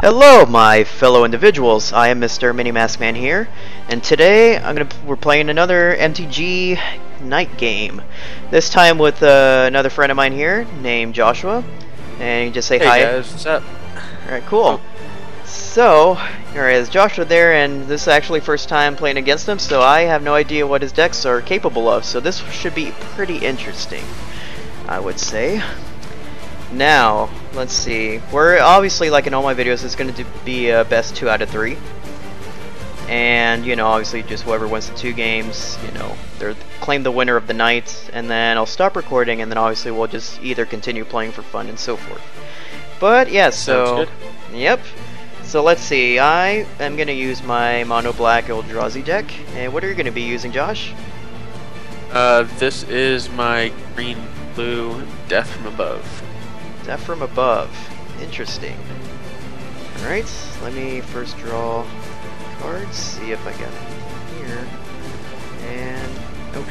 Hello, my fellow individuals. I am Mr. Minimaskman here, and today we're playing another MTG night game. This time with another friend of mine here named Joshua, and you just say hi. Hey guys, what's up? All right, cool. So, here is Joshua there, and this is actually first time playing against him, so I have no idea what his decks are capable of. So this should be pretty interesting, I would say. Now, let's see. We're obviously, like in all my videos, it's going to be a best 2 out of 3. And, you know, obviously just whoever wins the 2 games, you know, they're claim the winner of the night. And then I'll stop recording, and then obviously we'll just either continue playing for fun and so forth. But, yeah, so... Sounds good. Yep. So let's see. I am going to use my Mono Black Eldrazi deck. And what are you going to be using, Josh? This is my green-blue Death from Above. Death from Above. Interesting. Alright, let me first draw cards, see if I get them here. And nope.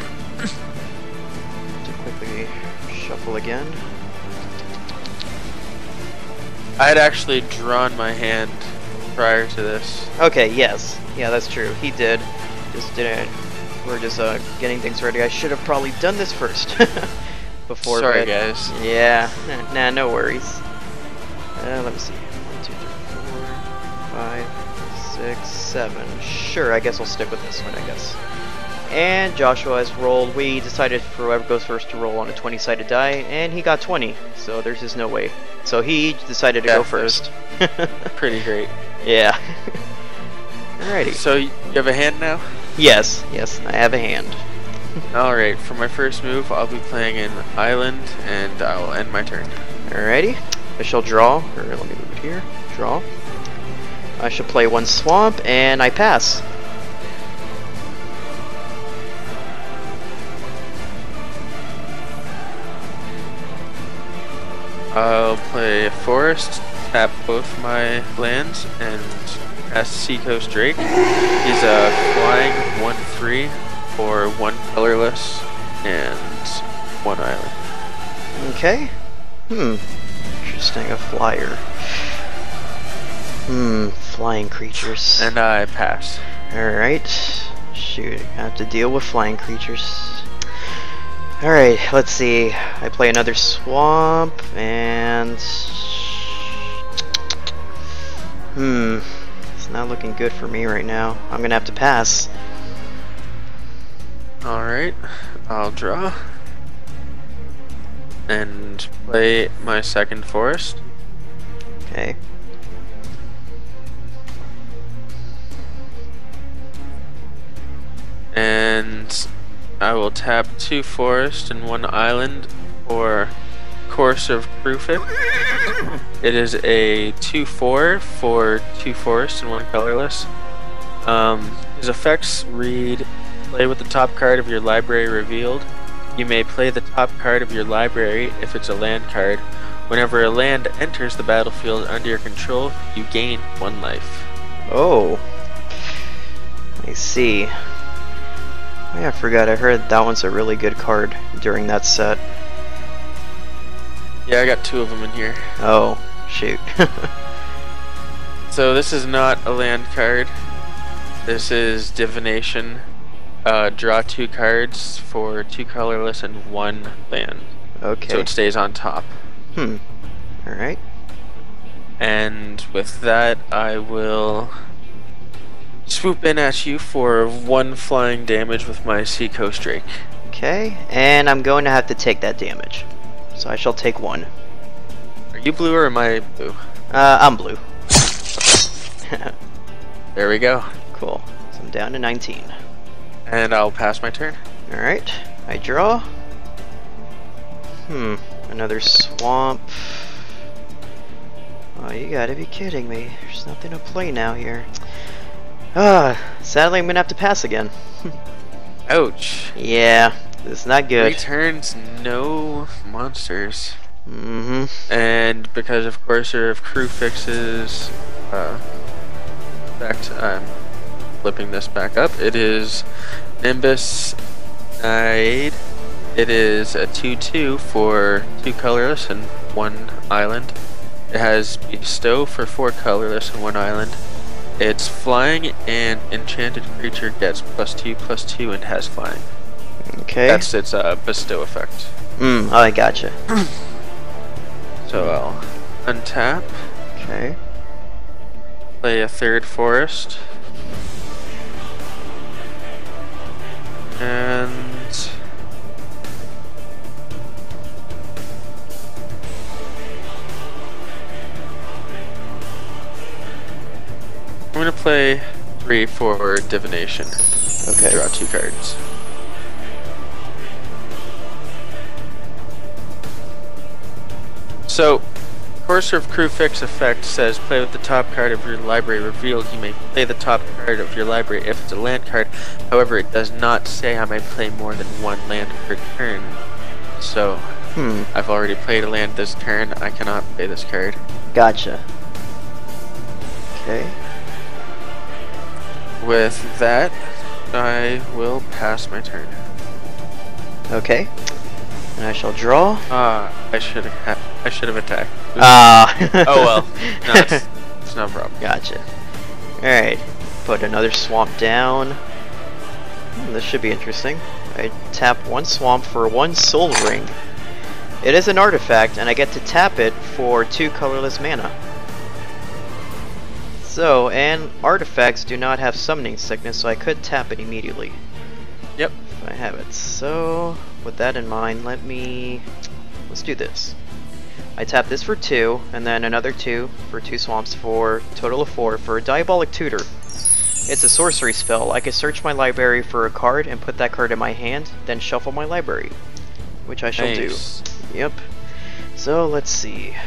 To quickly shuffle again. I had actually drawn my hand prior to this. Okay, yes. Yeah, that's true. He did. Just didn't. We're just getting things ready. I should have probably done this first. Before Sorry, bed. guys. Yeah, nah, no worries. Let me see. 1, 2, 3, 4, 5, 6, 7. Sure, I guess I'll stick with this one, I guess. And Joshua has rolled. We decided for whoever goes first to roll on a 20-sided die, and he got 20, so there's just no way. So he decided to go first. Pretty great. Yeah. Alrighty. So, you have a hand now? Yes, I have a hand. Alright, for my first move, I'll be playing an island, and I'll end my turn. Alrighty. I shall draw, or let me move it here. Draw. I shall play 1 swamp, and I pass. I'll play a forest, tap both my lands, and cast Seacoast Drake. He's a flying 1/3 for 1 colorless and 1 island. Okay. Interesting, a flyer. Flying creatures. And I pass. Alright. Shoot, I have to deal with flying creatures. Alright, let's see. I play another swamp, and... It's not looking good for me right now. I'm gonna have to pass. Alright, I'll draw. And play my second forest. Okay. And I will tap 2 forests and 1 island for Course of Kruphix. It is a 2/4 for 2 forests and 1 colorless. His effects read: play with the top card of your library revealed. You may play the top card of your library if it's a land card. Whenever a land enters the battlefield under your control, you gain 1 life. Oh. I see. Oh, yeah, I forgot. I heard that one's a really good card during that set. Yeah, I got 2 of them in here. Oh, shoot. So this is not a land card. This is Divination. Draw 2 cards for 2 colorless and 1 land. Okay. So it stays on top. Alright. And with that, I will swoop in at you for 1 flying damage with my Seacoast Drake. Okay, and I'm going to have to take that damage. So I shall take 1. Are you blue or am I blue? I'm blue. There we go. Cool. So I'm down to 19. And I'll pass my turn. Alright, I draw. Another swamp. Oh, you gotta be kidding me. There's nothing to play now here. Sadly I'm gonna have to pass again. Ouch. Yeah, this is not good. 3 turns, no monsters. Mm-hmm. And because of course of Kruphix's effect, I'm flipping this back up. It is Nimbus Nide. It is a 2/2 for 2 colorless and 1 island. It has Bestow for 4 colorless and 1 island. It's flying, and enchanted creature gets +2/+2 and has flying. Okay. That's its Bestow effect. Oh, I gotcha. So I'll untap, Okay. play a 3rd forest, and I'm gonna play 3 for divination. Okay. Draw 2 cards. So, Courser of Kruphix effect says play with the top card of your library revealed. You may play the top card of your library if it's a land card. However, it does not say I may play more than 1 land per turn. So, I've already played a land this turn. I cannot play this card. Gotcha. Okay. With that, I will pass my turn. Okay. And I shall draw. I should have attacked. Oh well. No, it's no problem. Gotcha. Alright. Put another swamp down. This should be interesting. I tap 1 swamp for 1 soul ring. It is an artifact, and I get to tap it for 2 colorless mana. So, and artifacts do not have summoning sickness, so I could tap it immediately. Yep. If I have it. So, with that in mind, let's do this. I tap this for 2, and then another 2 for 2 swamps for a total of 4 for a Diabolic Tutor. It's a sorcery spell. I can search my library for a card and put that card in my hand, then shuffle my library, which I shall do. Yep. So let's see.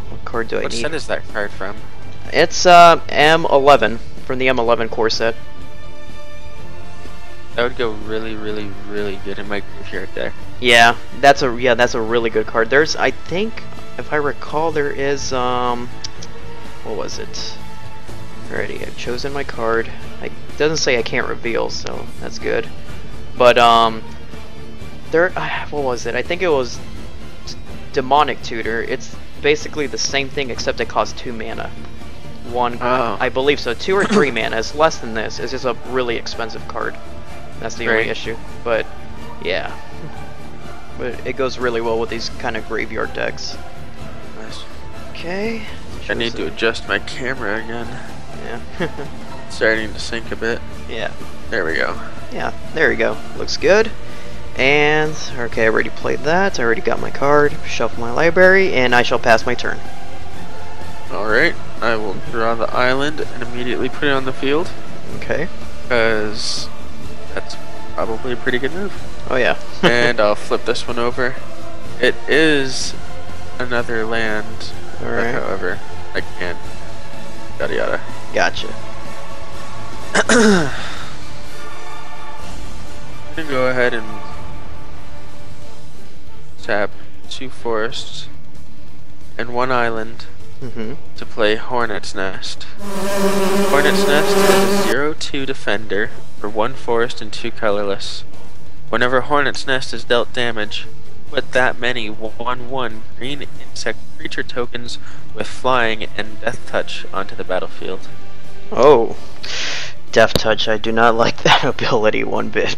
What card do I need? What set is that card from? It's M11 from the M11 core set. That would go really, really, really good in my graveyard deck. Yeah, that's a really good card. There's, I think, if I recall, there is what was it? Alrighty, I've chosen my card. It doesn't say I can't reveal, so that's good. But there, what was it? I think it was Demonic Tutor. It's basically the same thing except it costs 2 mana. 1, I believe so. 2 or 3 mana. It's less than this. It's just a really expensive card. That's the only issue. But yeah, but it goes really well with these kind of graveyard decks. Nice. Okay. I need to adjust my camera again. Yeah. Starting to sink a bit. Yeah. There we go. Yeah. There we go. Looks good. And okay, I already played that. I already got my card. Shuffle my library, and I shall pass my turn. Alright, I will draw the island and immediately put it on the field. Okay. Because that's probably a pretty good move. Oh yeah. And I'll flip this one over. It is another land. Alright. However, I can't. Yada yada. Gotcha. I'm gonna go ahead and tap 2 forests and 1 island to play Hornet's Nest. Hornet's Nest is a 0/2 defender for 1 forest and 2 colorless. Whenever Hornet's Nest is dealt damage, put that many 1/1 green insect creature tokens with flying and death touch onto the battlefield. Oh. Death Touch, I do not like that ability one bit.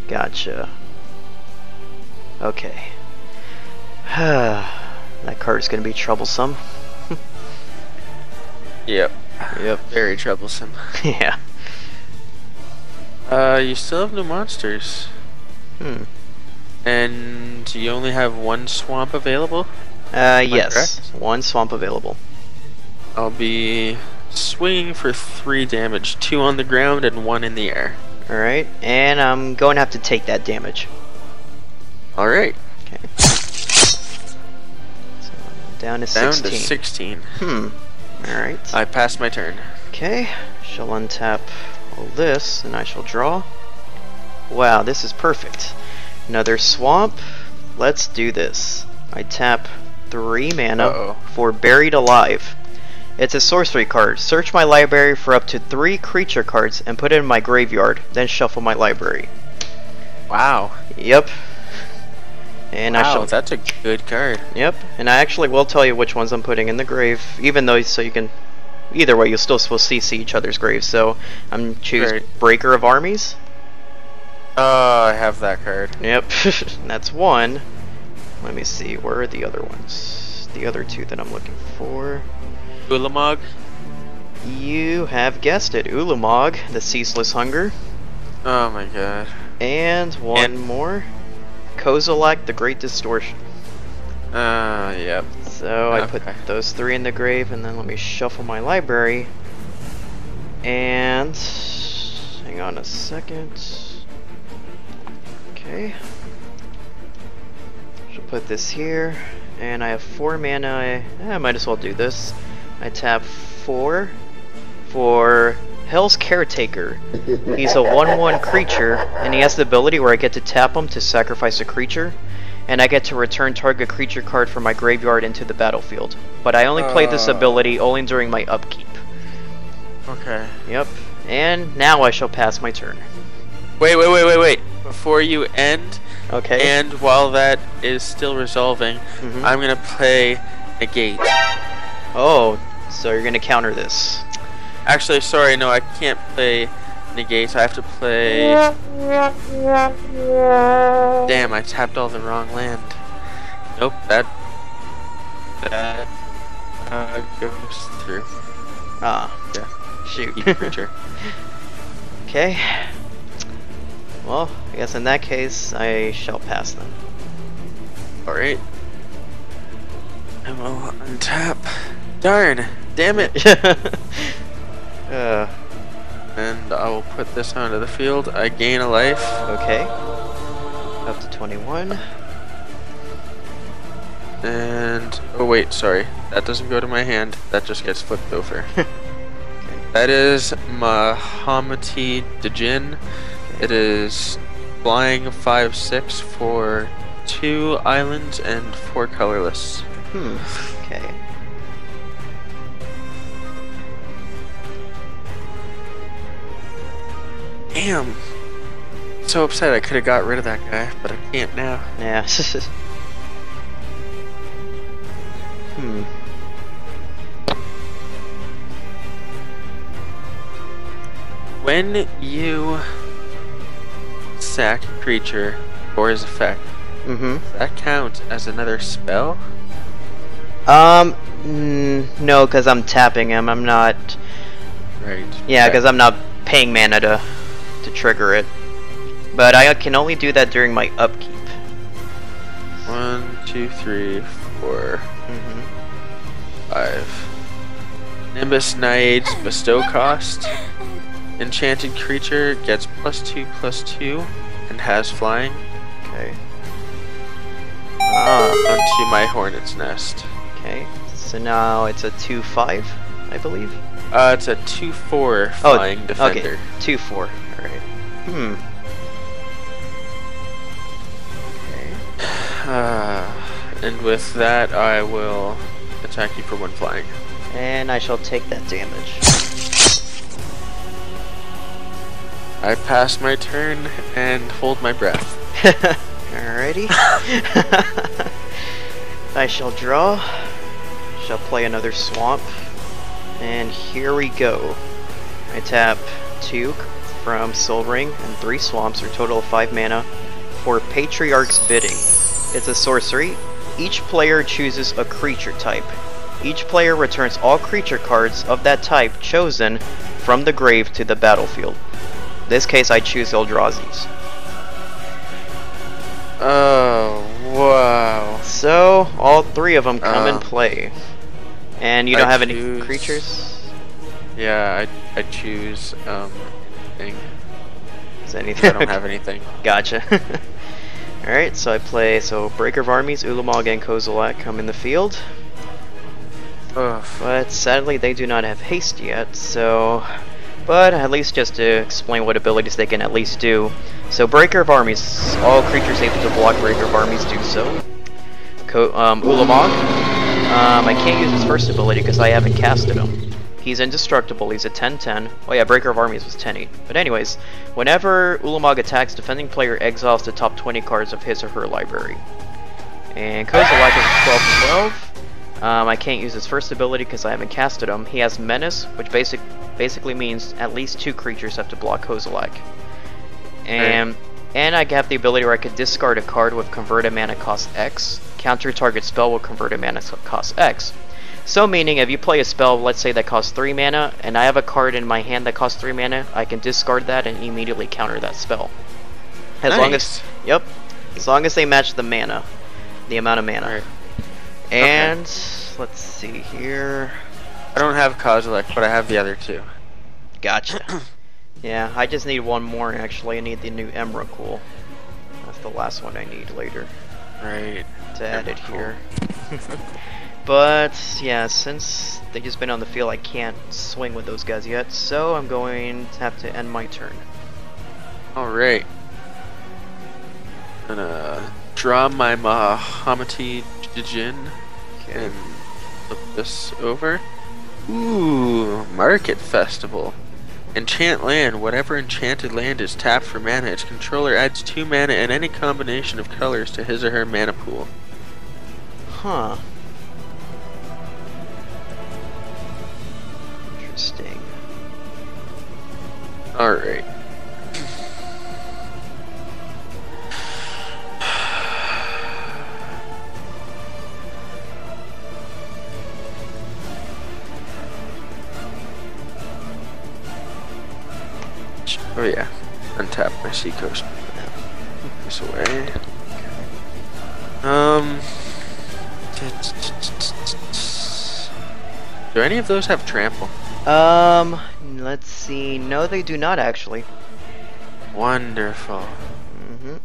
Gotcha. Okay. That card is going to be troublesome. Yep. Very troublesome. Yeah. You still have no monsters. And you only have 1 swamp available? Yes. Correct? 1 swamp available. I'll be swinging for 3 damage, 2 on the ground and 1 in the air. Alright, and I'm going to have to take that damage. Alright. Okay. So down to 16. Down to 16. Alright. I pass my turn. Okay, shall untap all this, and I shall draw. Wow, this is perfect. Another swamp. Let's do this. I tap 3 mana for Buried Alive. It's a sorcery card. Search my library for up to 3 creature cards and put it in my graveyard, then shuffle my library. Wow. Yep. And wow, I shall. that's a good card. Yep, and I actually will tell you which ones I'm putting in the grave, even though so you can. Either way, you'll still see each other's graves. So I'm choose Right. Breaker of Armies. Oh, I have that card. Yep, that's one. Let me see, where are the other ones? The other two that I'm looking for. Ulamog. You have guessed it, Ulamog, the Ceaseless Hunger. Oh my god. And one more, Kozilek, the Great Distortion. Yep. So I put Okay. those three in the grave, and then let me shuffle my library. And hang on a second. Okay. Should put this here, and I have 4 mana. I might as well do this. I tap 4 for Hell's Caretaker. He's a 1/1 creature, and he has the ability where I get to tap him to sacrifice a creature, and I get to return target creature card from my graveyard into the battlefield. But I only play this ability only during my upkeep. Okay. Yep. And now I shall pass my turn. Wait. Before you end, Okay. and while that is still resolving, Mhm. I'm gonna play Negate. Oh, so you're gonna counter this. Actually, sorry, no, I can't play Negate. I have to play. Damn, I tapped all the wrong land. Nope, that goes through. Ah, Yeah, shoot. keep creature. Okay. Well, I guess in that case, I shall pass them. Alright. I will untap. Darn! Damn it! uh, And I will put this onto the field. I gain a life. okay. Up to 21. And oh wait, sorry. That doesn't go to my hand. That just gets flipped over. Okay. That is Mahamati Djinn. It is flying 5/6 for 2 islands and 4 colorless. Okay. Damn. So upset I could have got rid of that guy, but I can't now. Yeah. When you sack a creature or his effect, Mm-hmm. does that count as another spell? No, because I'm tapping him. I'm not. Right. Yeah, because I'm not paying mana to trigger it. But I can only do that during my upkeep. 1, 2, 3, 4, Mm-hmm. 5. Nimbus Naiad's bestow cost. Enchanted creature gets +2/+2 and has flying. Okay. Onto my hornet's nest. Okay. So now it's a 2/5, I believe. It's a 2/4 flying defender. Okay. 2/4. All right. Okay. And with that, I will attack you for 1 flying. And I shall take that damage. I pass my turn and hold my breath. Alrighty. I shall draw. Shall play another swamp. And here we go. I tap 2 from Soul Ring and 3 swamps, or total of 5 mana, for Patriarch's Bidding. It's a sorcery. Each player chooses a creature type. Each player returns all creature cards of that type chosen from the grave to the battlefield. In this case, I choose Eldrazi's. Oh, wow. So, all 3 of them come in play. And you don't have any choose- creatures? Yeah, I choose, thing. Is there anything? I don't have anything. Gotcha. Alright, so I play, Breaker of Armies, Ulamog, and Kozilek come in the field. Ugh. But sadly, they do not have haste yet, so... But at least just to explain what abilities they can at least do. So Breaker of Armies, all creatures able to block Breaker of Armies do so. Ulamog, I can't use his first ability because I haven't casted him. He's indestructible, he's a 10/10. Oh yeah, Breaker of Armies was 10/8. But anyways, whenever Ulamog attacks, defending player exiles the top 20 cards of his or her library. And Kozilek is a 12-12. I can't use his first ability because I haven't casted him. He has Menace, which basically means at least 2 creatures have to block Kozilek. And I have the ability where I could discard a card with converted mana cost X, counter target spell with converted mana cost X. So meaning if you play a spell, let's say that costs 3 mana, and I have a card in my hand that costs 3 mana, I can discard that and immediately counter that spell. As long as they match the mana, the amount of mana. Right. And let's see here. I don't have Kozilek, but I have the other 2. Gotcha. Yeah, I just need one more actually. I need the new Emrakul. That's the last one I need later. Right. To add it here. But yeah, since they just been on the field, I can't swing with those guys yet, so I'm going to have to end my turn. Alright. Gonna draw my Mahamati Jin and flip this over. Ooh, Market Festival. Enchant land. Whatever enchanted land is tapped for mana, its controller adds 2 mana and any combination of colors to his or her mana pool. Huh. Interesting. Alright. Oh yeah, untap my Seacoast. Put this away. Do any of those have trample? Let's see. No, they do not actually. Wonderful. Mm-hmm.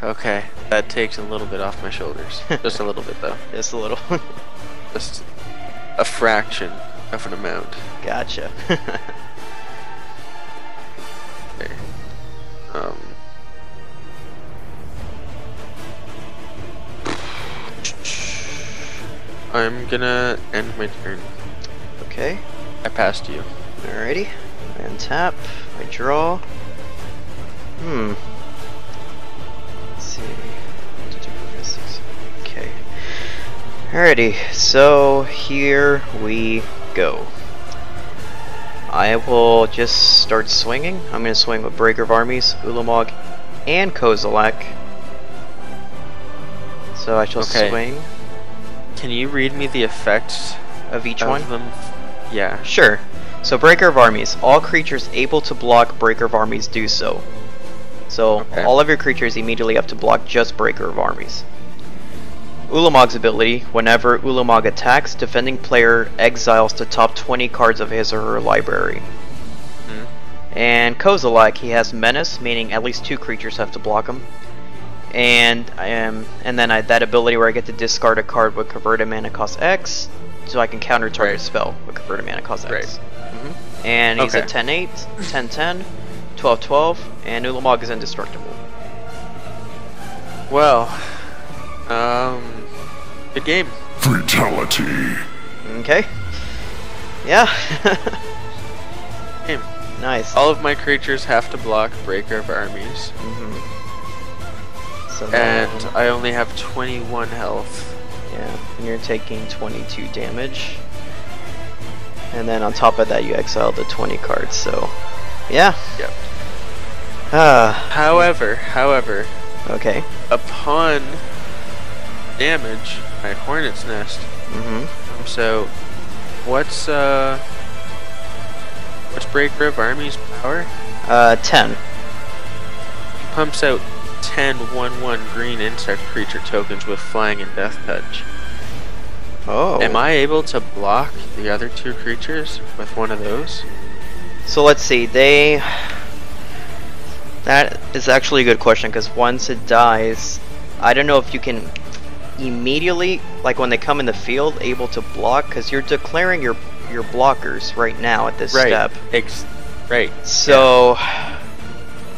Okay. That takes a little bit off my shoulders. Just a little bit though. Just a little. Just a fraction of an amount. Gotcha. Okay. I'm gonna end my turn. Okay. I passed you. Alrighty. And tap. I draw. Let's see. Okay. Alrighty. So here we go. I will just start swinging. I'm going to swing with Breaker of Armies, Ulamog, and Kozilek. So I shall swing. Can you read me the effects of each one? Them? Yeah. Sure. So Breaker of Armies. All creatures able to block Breaker of Armies do so. So all of your creatures immediately have to block just Breaker of Armies. Ulamog's ability, whenever Ulamog attacks, defending player exiles the top 20 cards of his or her library. And Kozilek, he has Menace, meaning at least 2 creatures have to block him. And then that ability where I get to discard a card with converted mana cost X, so I can counter target spell with converted mana cost X. And he's a 10-8, 10-10, 12-12, and Ulamog is indestructible. Well, good game. Fatality. Okay. Yeah. Game. Nice. All of my creatures have to block Breaker of Armies. So and I only have 21 health. Yeah, and you're taking 22 damage. And then on top of that, you exile the 20 cards, so... Yeah. Yep. However... Okay. Upon damage, my Hornet's Nest. So, what's Breaker of Armies power? 10. He pumps out 10 1/1 green insect creature tokens with flying and death touch. Oh. Am I able to block the other 2 creatures with one of those? So let's see, that is actually a good question, because once it dies, I don't know if you can immediately, like when they come in the field, able to block, because you're declaring your blockers right now at this step. Right. So,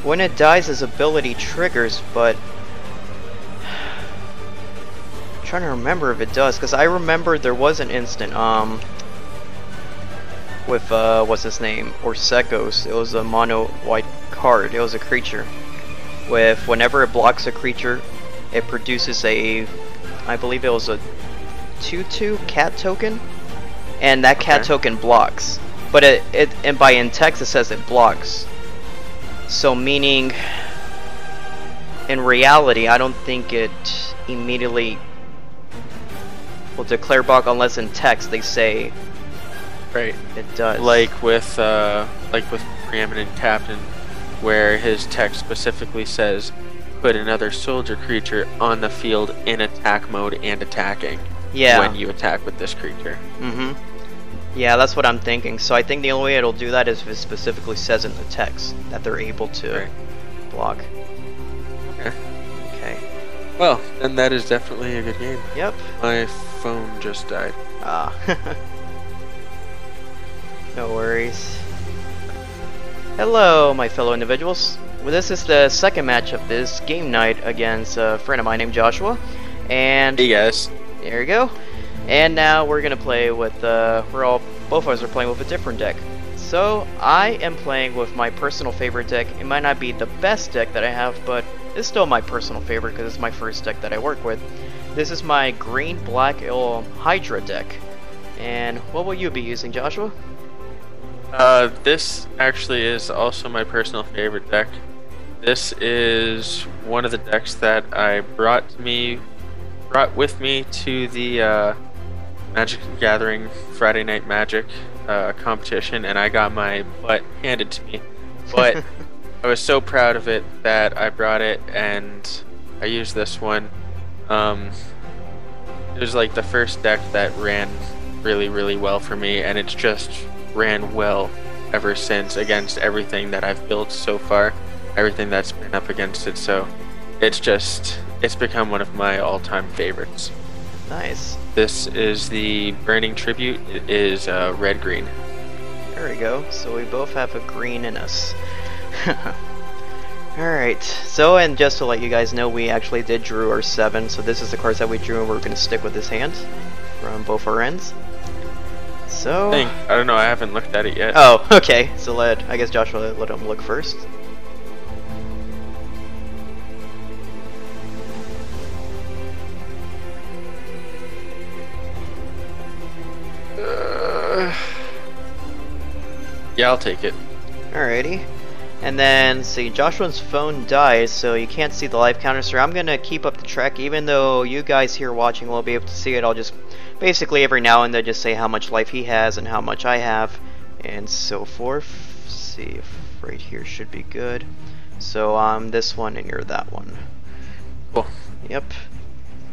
when it dies, his ability triggers, but... I'm trying to remember if it does, because I remember there was an instant, with, what's his name? Orsekos. It was a mono white card. It was a creature. Whenever it blocks a creature it produces a, I believe it was a 2/2 cat token, and that cat token blocks. But and by in text it says it blocks. So meaning, in reality, I don't think it immediately will declare block unless in text they say Right. it does. Like with Preeminent Captain, where his text specifically says, put another soldier creature on the field in attack mode and attacking. Yeah. When you attack with this creature. Mm-hmm. Yeah, that's what I'm thinking. So I think the only way it'll do that is if it specifically says in the text that they're able to block. Okay. Okay. Well, then that is definitely a good game. Yep. My phone just died. Ah. No worries. Hello, my fellow individuals. Well, this is the second match of this game night against a friend of mine named Joshua. And Hey guys. there you go. And now we're gonna play with both of us are playing with a different deck. So I am playing with my personal favorite deck. It might not be the best deck that I have, but it's still my personal favorite because it's my first deck that I work with. This is my green black Hydra deck. And what will you be using, Joshua? This actually is also my personal favorite deck. This is one of the decks that I brought with me to the Magic the Gathering Friday Night Magic competition, and I got my butt handed to me. But I was so proud of it that I brought it, and I used this one. It was like the first deck that ran really, really well for me, and it's just ran well ever since against everything that I've built so far, everything that's been up against it. So it's become one of my all-time favorites. Nice. This is the Burning Tribute. It is red-green. There we go. So we both have a green in us. Alright, so and just to let you guys know, we actually did drew our 7, so this is the cards that we drew and we're going to stick with this hand from both our ends. So... I don't know, I haven't looked at it yet. Oh, okay, so I guess Joshua let him look first. Yeah, I'll take it. Alrighty. And then, see, Joshua's phone dies, so you can't see the life counter, so I'm gonna keep up the track, even though you guys here watching will be able to see it. I'll just basically every now and then just say how much life he has and how much I have, and so forth. Let's see if right here should be good. So I'm this one and you're that one. Cool. Yep.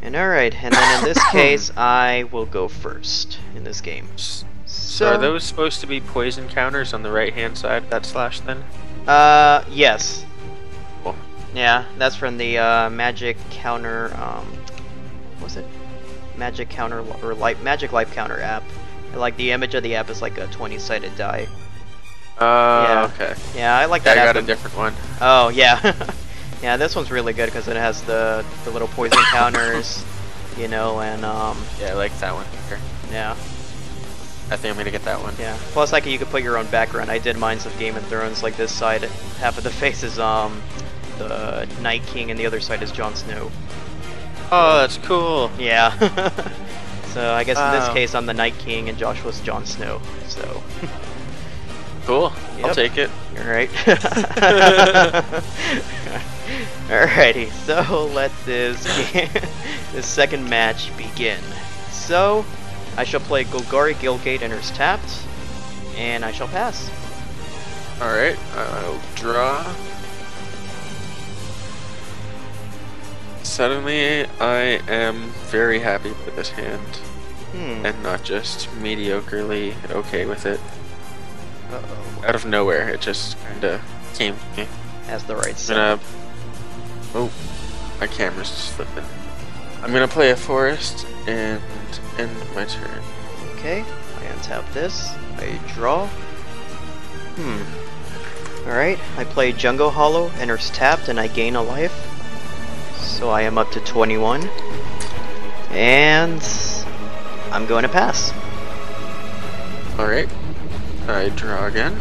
And alright, and then in this case, I will go first in this game. So are those supposed to be poison counters on the right hand side of that slash then? Yes. Cool. Yeah, that's from the Magic Counter, what was it? Magic Counter, or Magic Life Counter app. Like, the image of the app is like a 20-sided die. Yeah. Okay. Yeah, I like that I app. got a different one. Oh, yeah. Yeah, this one's really good because it has the little poison counters, you know, and, Yeah, I like that one better. yeah. I think I'm gonna get that one. Yeah. Plus, like, you could put your own background. I did mines of Game of Thrones. Like, this side, half of the face is the Night King, and the other side is Jon Snow. Oh, that's cool. Yeah. So I guess in this Wow. case, I'm the Night King, and Joshua's Jon Snow. So. Cool. Yep. I'll take it. All right. Alrighty. So let this second match begin. So. I shall play Golgari Guildgate enters tapped, and I shall pass. Alright, I'll draw. Suddenly, I am very happy with this hand, and not just mediocrely okay with it. Uh-oh. Out of nowhere, it just kinda came to me. Has the right I'm side. gonna... Oh, my camera's slipping. I'm gonna play a forest and end my turn. Okay, I untap this. I draw. Alright, I play Jungle Hollow, enters tapped, and I gain a life. So I am up to 21. And I'm going to pass. Alright, I draw again.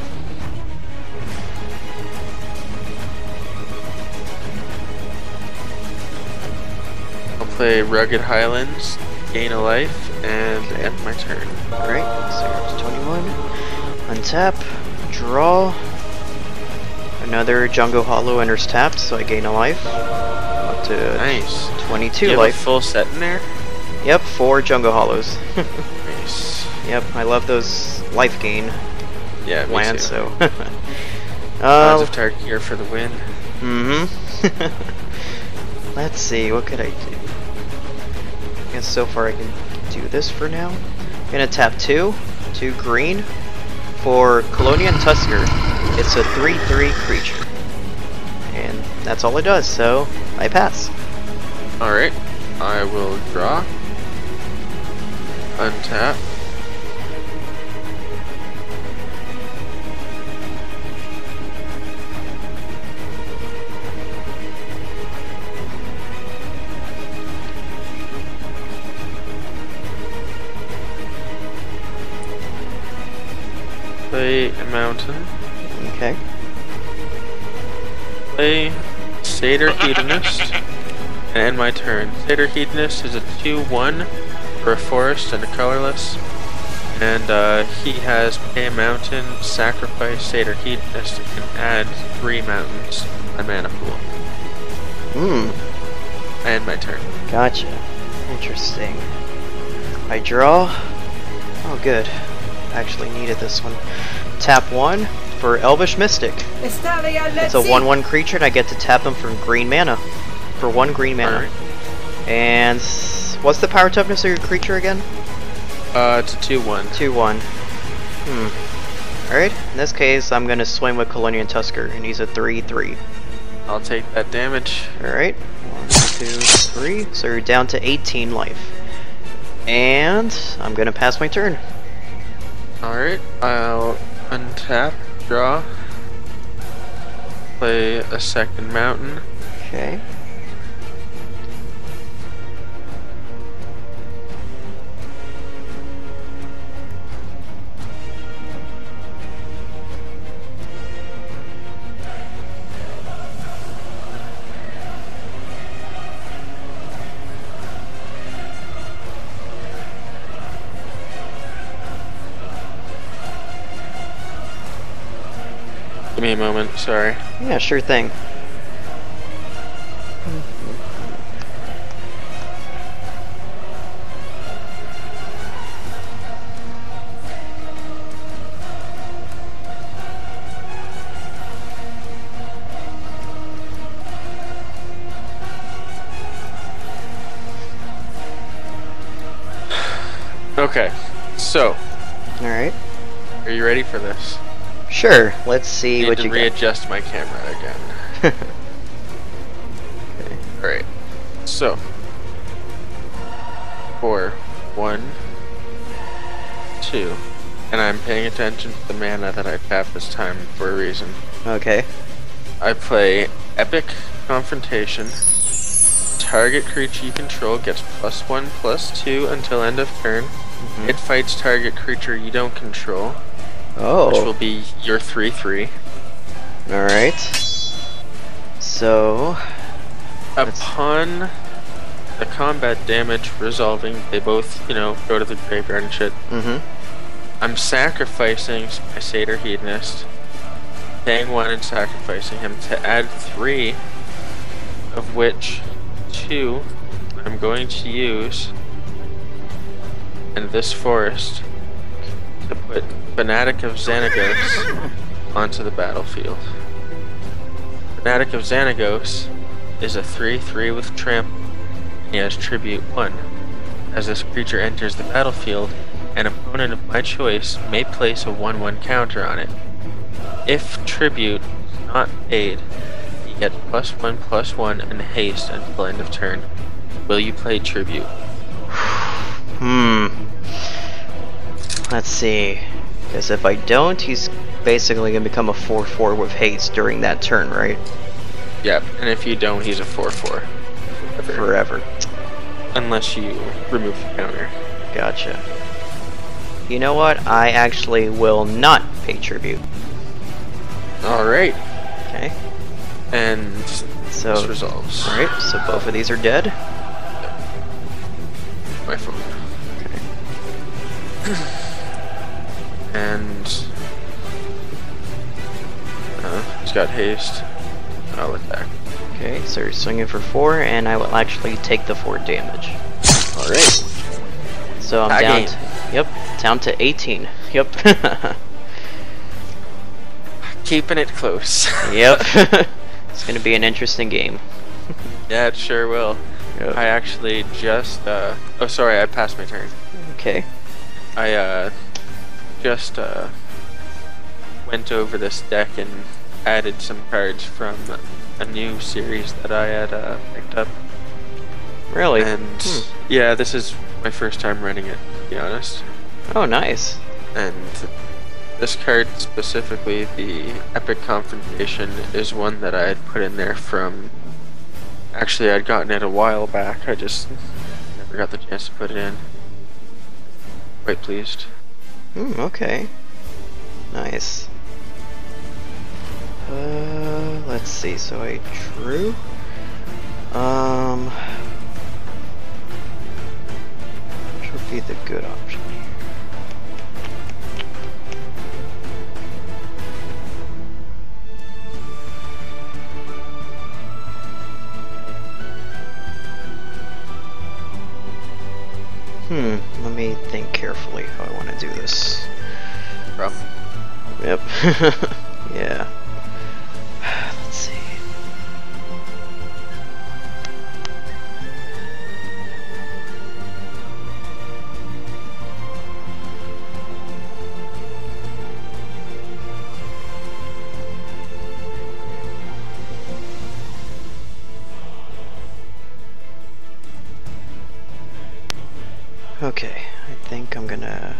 play Rugged Highlands, gain a life, and end my turn. Alright, so you're up to 21. Untap, draw. Another Jungle Hollow enters tapped, so I gain a life. Up to Nice. 22 Do you have life. a full set in there? Yep, 4 Jungle Hollows. Nice. Yep, I love those life gain Yeah, me lands, too. so. Gods of Tarkir for the win. Let's see, what could I do? I guess so far I can do this for now. I'm gonna tap 2 green for Colonian Tusker. It's a 3/3 creature. And that's all it does, so I pass. Alright, I will draw. Untap. Play a mountain. Okay. Play Satyr Hedonist. And end my turn. Satyr Hedonist is a 2/1 for a forest and a colorless. And he has pay a mountain, sacrifice Satyr Hedonist, and add 3 mountains to my mana pool. I end my turn. Gotcha. Interesting. I draw. Oh, good. Actually needed this one. Tap 1 for Elvish Mystic. It's a 1/1 creature, and I get to tap him for green mana. For 1 green mana. Alright. And what's the power toughness of your creature again? It's a 2/1. 2/1. Alright, in this case, I'm gonna swing with Colonian Tusker, and he's a 3/3. I'll take that damage. Alright, 1, 2, 3. So you're down to 18 life. And I'm gonna pass my turn. Alright, I'll untap, draw, play a second mountain, Okay. give me a moment, sorry. Yeah, sure thing. Okay, so, Alright. are you ready for this? Sure, let's see Need what to you got. readjust my camera again. Okay. Alright, so, for 1, 2, and I'm paying attention to the mana that I tapped this time for a reason. Okay. I play Epic Confrontation. Target creature you control gets +1/+2 until end of turn. It fights target creature you don't control, which will Oh. be your 3/3. Alright. So. Upon the combat damage resolving, they both, go to the graveyard and shit. I'm sacrificing my Satyr Hedonist, paying 1 and sacrificing him to add 3, of which 2 I'm going to use in this forest to put Fanatic of Xanagos onto the battlefield. Fanatic of Xanagos is a 3/3 with trample. He has tribute 1. As this creature enters the battlefield, an opponent of my choice may place a 1/1 counter on it. If tribute is not paid, you get +1/+1 and haste until end of turn. Will you play tribute? Let's see. Because if I don't, he's basically gonna become a 4/4 with haste during that turn, right? Yep, and if you don't, he's a 4/4. Forever. Unless you remove the counter. Gotcha. You know what? I actually will not pay tribute. Alright, Okay. and So. this resolves. Alright, so both of these are dead. my phone. And he's got haste. I'll attack. Okay, so you're swinging for 4, and I will actually take the 4 damage. Alright. So I'm down to, down to 18. Yep. Keeping it close. Yep. It's gonna be an interesting game. Yeah, it sure will. Yep. I actually just oh sorry, I passed my turn. Okay. I just went over this deck and added some cards from a new series that I had picked up. Really? And yeah, this is my first time running it, to be honest. Oh, nice. And this card specifically, the Epic Confrontation, is one that I had put in there from... Actually, I'd gotten it a while back, I just never got the chance to put it in. Quite pleased. Okay. Nice. Let's see, so I drew. Which would be the good option here? Let me think carefully how I want to do this. Rough. Yep. Yeah. Let's see. Okay, I think I'm gonna...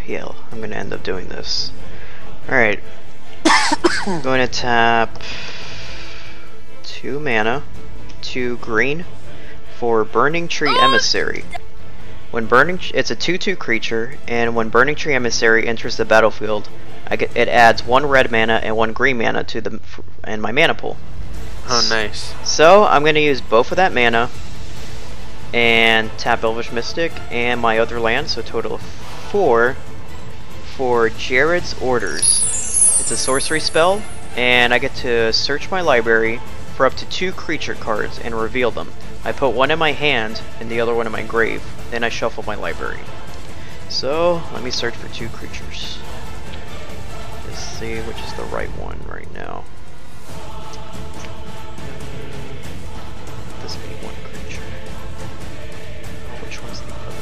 Yeah, I'm gonna end up doing this. Alright. I'm going to tap 2 mana, 2 green for Burning Tree Emissary. When it's a 2/2 creature, and when Burning Tree Emissary enters the battlefield, it adds 1 red mana and 1 green mana to my mana pool. Oh, nice. So I'm going to use both of that mana and tap Elvish Mystic and my other land, so a total of 4 for Jared's Orders. It's a sorcery spell, and I get to search my library for up to 2 creature cards and reveal them. I put one in my hand and the other one in my grave, then I shuffle my library. So let me search for 2 creatures. Let's see which is the right one right now. This be one creature. Which one's the other one?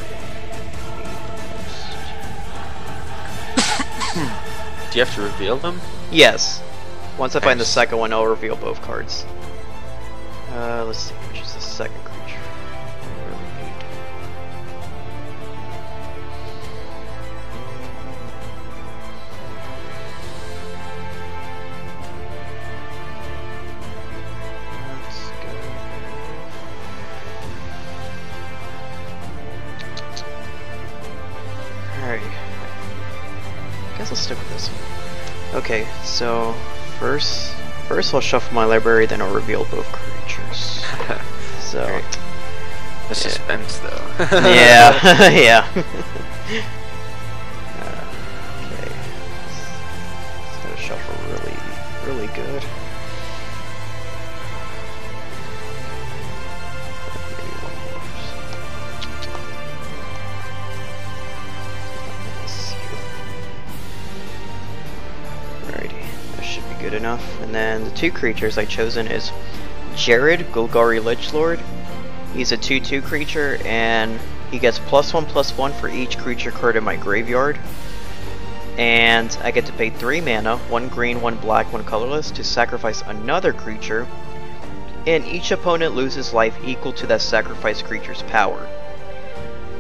Do you have to reveal them? Yes. Once I find the Nice. second one, I'll reveal both cards. Let's see, which is the second creature? I really need. Let's go. Alright. Guess I'll stick with this one. Okay, so first I'll shuffle my library, then I'll reveal both creatures. So Great. The suspense, though. yeah, yeah. Okay, it's gonna shuffle really good. Maybe one more. Alrighty, that should be good enough. And then the 2 creatures I've chosen is Jared, Golgari Lichlord. He's a 2/2 creature, and he gets +1/+1 for each creature card in my graveyard. And I get to pay 3 mana, 1 green, 1 black, 1 colorless, to sacrifice another creature, and each opponent loses life equal to that sacrificed creature's power.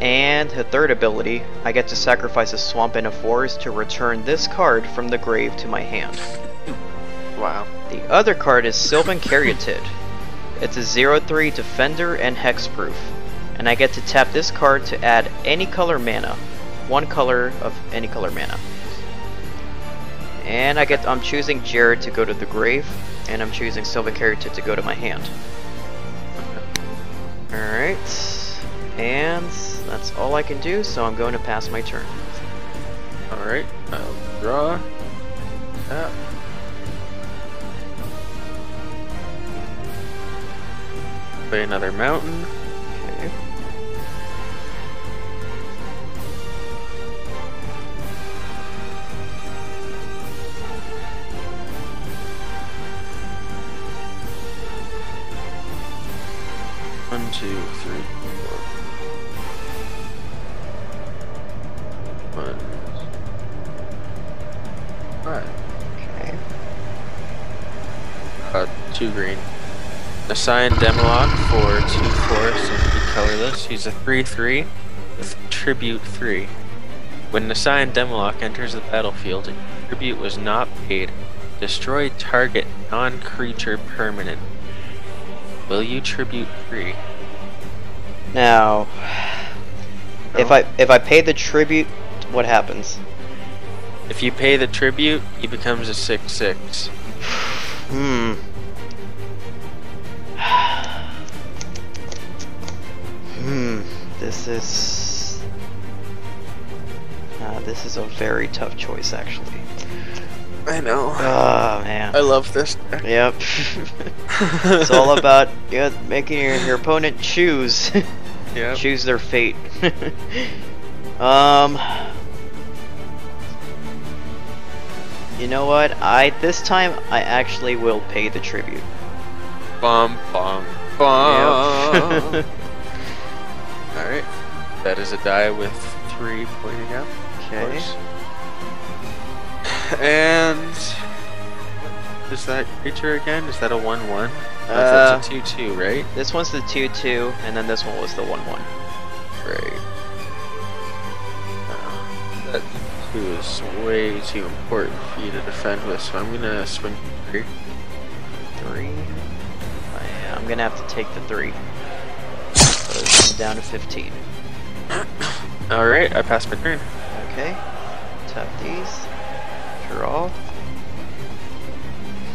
And the third ability, I get to sacrifice a swamp and a forest to return this card from the grave to my hand. Wow. The other card is Sylvan Caryatid. It's a 0/3 defender and hexproof, and I get to tap this card to add any color mana, 1 color of any color mana. And I'm choosing Jared to go to the grave, and I'm choosing Sylvan Caryatid to go to my hand. Alright, And that's all I can do, so I'm going to pass my turn. Alright, I'll draw. Tap. Play another mountain. Okay. One, two, three, four. One, five. Okay. 2 green. Assign Demolock for 2 forests and be colorless. He's a 3/3 with tribute 3. When Assign Demolock enters the battlefield and tribute was not paid, destroy target non-creature permanent. Will you tribute 3? Now, if No. I pay the tribute, what happens? If you pay the tribute, he becomes a 6/6. Hmm. This is a very tough choice, actually. I know. Oh man. I love this deck. Yep. It's all about making your opponent choose. Yeah. Choose their fate. You know what? This time I actually will pay the tribute. Bum bum bum. Yep. Alright. That is a die with 3 pointing up. Okay. And is that creature again? Is that a 1/1? That's a 2/2, right? This one's the 2/2, and then this one was the 1/1. Right. That 2 is way too important for you to defend with, so I'm gonna swing 3. 3. Oh, yeah, I'm gonna have to take the 3. So I'm down to 15. Alright, I passed my turn. Okay. Tap these. Draw.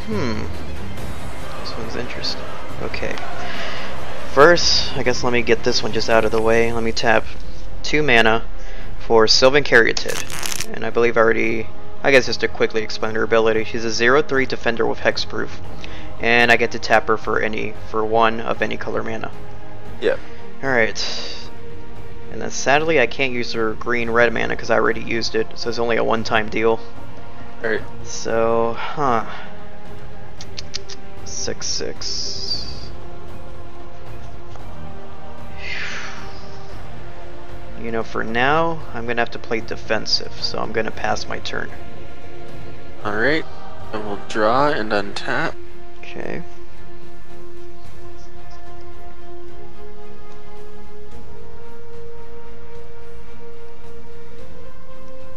This one's interesting. Okay. First, I guess let me get this one just out of the way. Let me tap 2 mana for Sylvan Caryatid. And I believe I guess just to quickly explain her ability, she's a 0/3 defender with hexproof. And I get to tap her for 1 of any color mana. Yep. Alright. And then sadly I can't use her green-red mana because I already used it, so it's only a one-time deal. Alright. So, 6/6. You know, for now, I'm gonna have to play defensive, so I'm gonna pass my turn. Alright. And we'll draw and untap. Okay.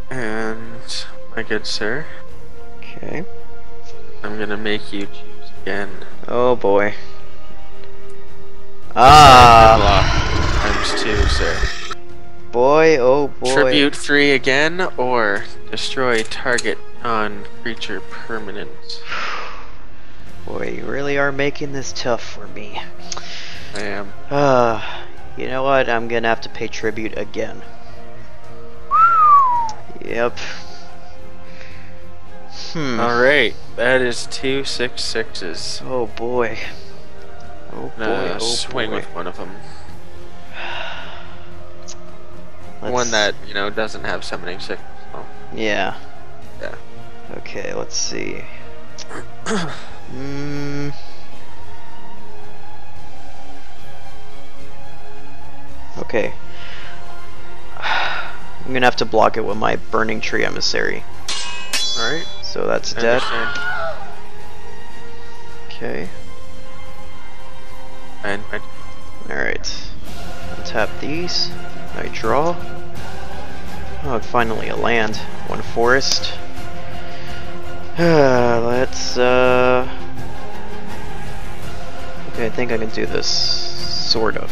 And my good sir, Okay. I'm gonna make you choose again. Oh boy. Times 2, sir. Boy, oh boy. Tribute 3 again, or destroy target non-creature permanent. Boy, you really are making this tough for me. I am. You know what? I'm gonna have to pay tribute again. Yep. Alright, that is 2 6/6s. Oh boy. Oh boy. Oh Swing boy. with one of them. Let's- One that, doesn't have summoning sickness. So. Yeah. Yeah. Okay, let's see. Okay. I'm gonna have to block it with my Burning Tree Emissary. Alright. So that's I dead. understand. Okay. And Alright. Tap these. I draw. Oh, finally a land. 1 forest. Let's, okay, I think I can do this. Sort of.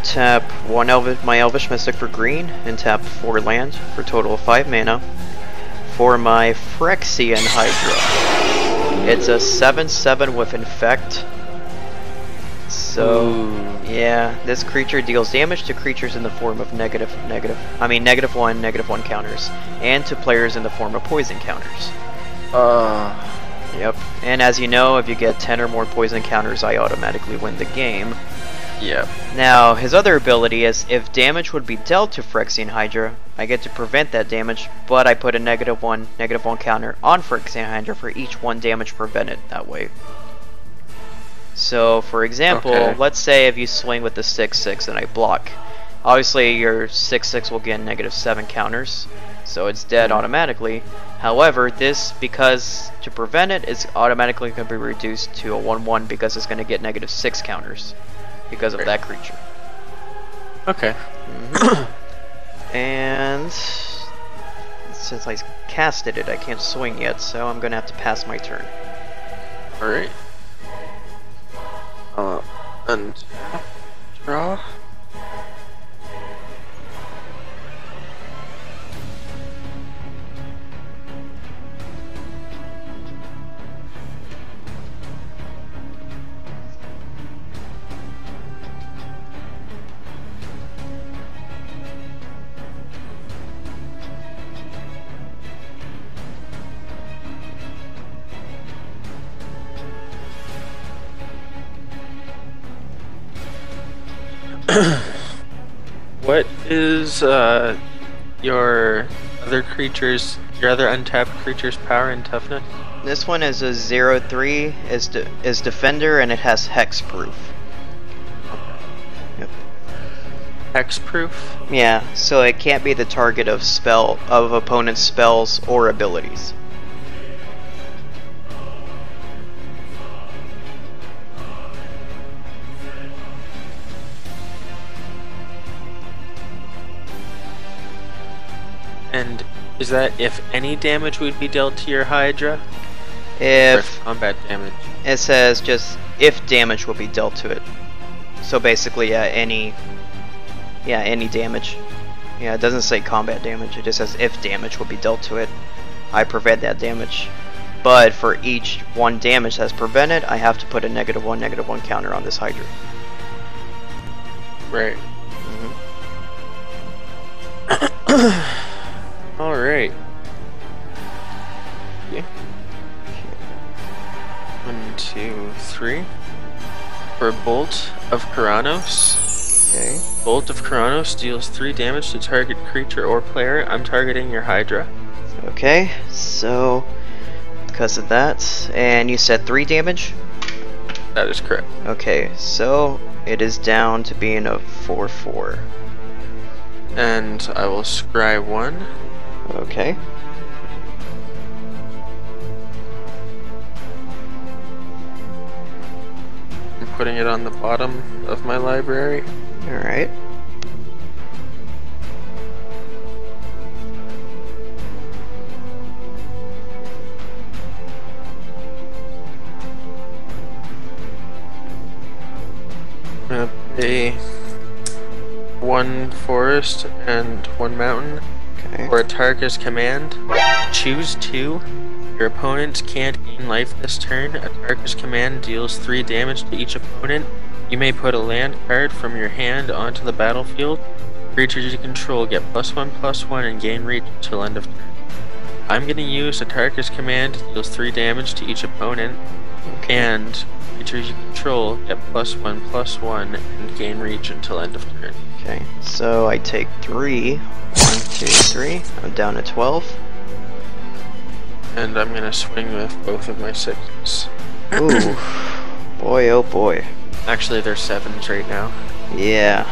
Tap my Elvish Mystic for green, and tap 4 land for a total of 5 mana. For my Phyrexian Hydra. It's a 7/7 with Infect. So, Ooh. Yeah, this creature deals damage to creatures in the form of negative one counters, and to players in the form of poison counters. Yep. And as you know, if you get 10 or more poison counters, I automatically win the game. Yep. Now, his other ability is, if damage would be dealt to Phyrexian Hydra, I get to prevent that damage, but I put a negative one counter on Phyrexian Hydra for each 1 damage prevented that way. So, for example, Okay. let's say if you swing with the 6/6 and I block, obviously your 6/6 will get negative 7 counters, so it's dead automatically. However, this, because to prevent it, is automatically going to be reduced to a 1/1 because it's going to get negative 6 counters because of that creature. Okay. And since I casted it, I can't swing yet, so I'm going to have to pass my turn. Alright. And draw. What is your other untapped creature's power and toughness? This one is a 0/3, is Defender, and it has Hexproof. Yep. Hexproof? Yeah, so it can't be the target of opponent's spells or abilities. And is that if any damage would be dealt to your Hydra? Or If combat damage? it says just if damage will be dealt to it. So basically, any damage. Yeah, it doesn't say combat damage, it just says if damage will be dealt to it. I prevent that damage. But for each 1 damage that's prevented, I have to put a negative one counter on this Hydra. Right. Mm-hmm. Alright. Yeah. 1, 2, 3. For Bolt of Keranos. Okay. Bolt of Keranos deals 3 damage to target creature or player. I'm targeting your Hydra. Okay, so because of that, and you said 3 damage? That is correct. Okay, so it is down to being a 4/4. And I will scry 1. Okay. I'm putting it on the bottom of my library. Alright. I'm gonna pay 1 forest and 1 mountain. Okay. For Atarka's command, choose 2. Your opponents can't gain life this turn. Atarka's command deals 3 damage to each opponent. You may put a land card from your hand onto the battlefield. Creatures you control get +1/+1 and gain reach until end of turn. I'm gonna use Atarka's command, deals 3 damage to each opponent, and creatures you control get +1/+1 and gain reach until end of turn. Okay, so I take 3. 1, 2, 3. I'm down to 12. And I'm gonna swing with both of my 6s. Ooh. Boy, oh boy. Actually, they're 7s right now. Yeah.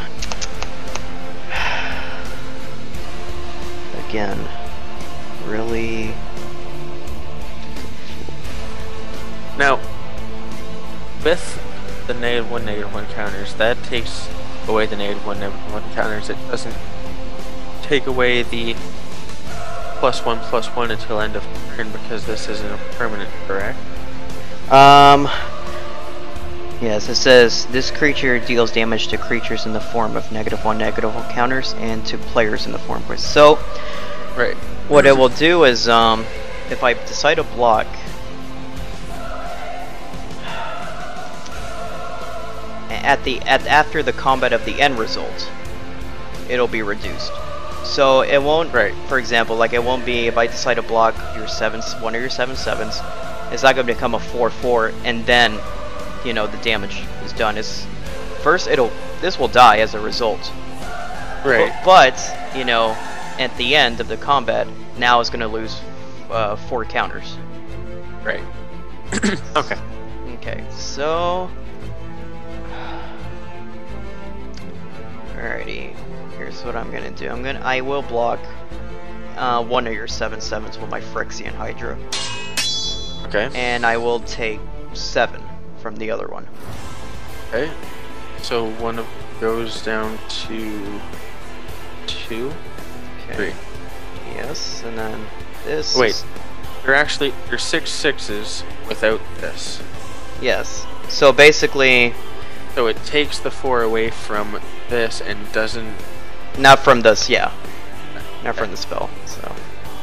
Again. Really? Now, with the -1/-1 counters, that takes away the -1/-1 counters. It doesn't take away the +1/+1 until end of turn because this isn't a permanent, correct? Yes, it says this creature deals damage to creatures in the form of -1/-1 counters and to players in the form of. So, Right. what it will do is, if I decide to block, after the combat of the end result, it'll be reduced. So it won't. Right. For example, like it won't be if I decide to block your one of your 7/7s, it's not going to become a 4/4, and then, you know, the damage is done. It's first this will die as a result. Right. But you know, at the end of the combat, now it's going to lose 4 counters. Right. Okay. Okay, so alrighty. Here's what I'm gonna do. I will block one of your 7/7s with my Phyrexian Hydra. Okay. And I will take 7 from the other one. Okay. So one of goes down to 2, Okay. 3. Yes, and then this. Wait. You're 6/6s without this. Yes. So basically, So it takes the 4 away from this and doesn't. not from this. Yeah. Not from the spell.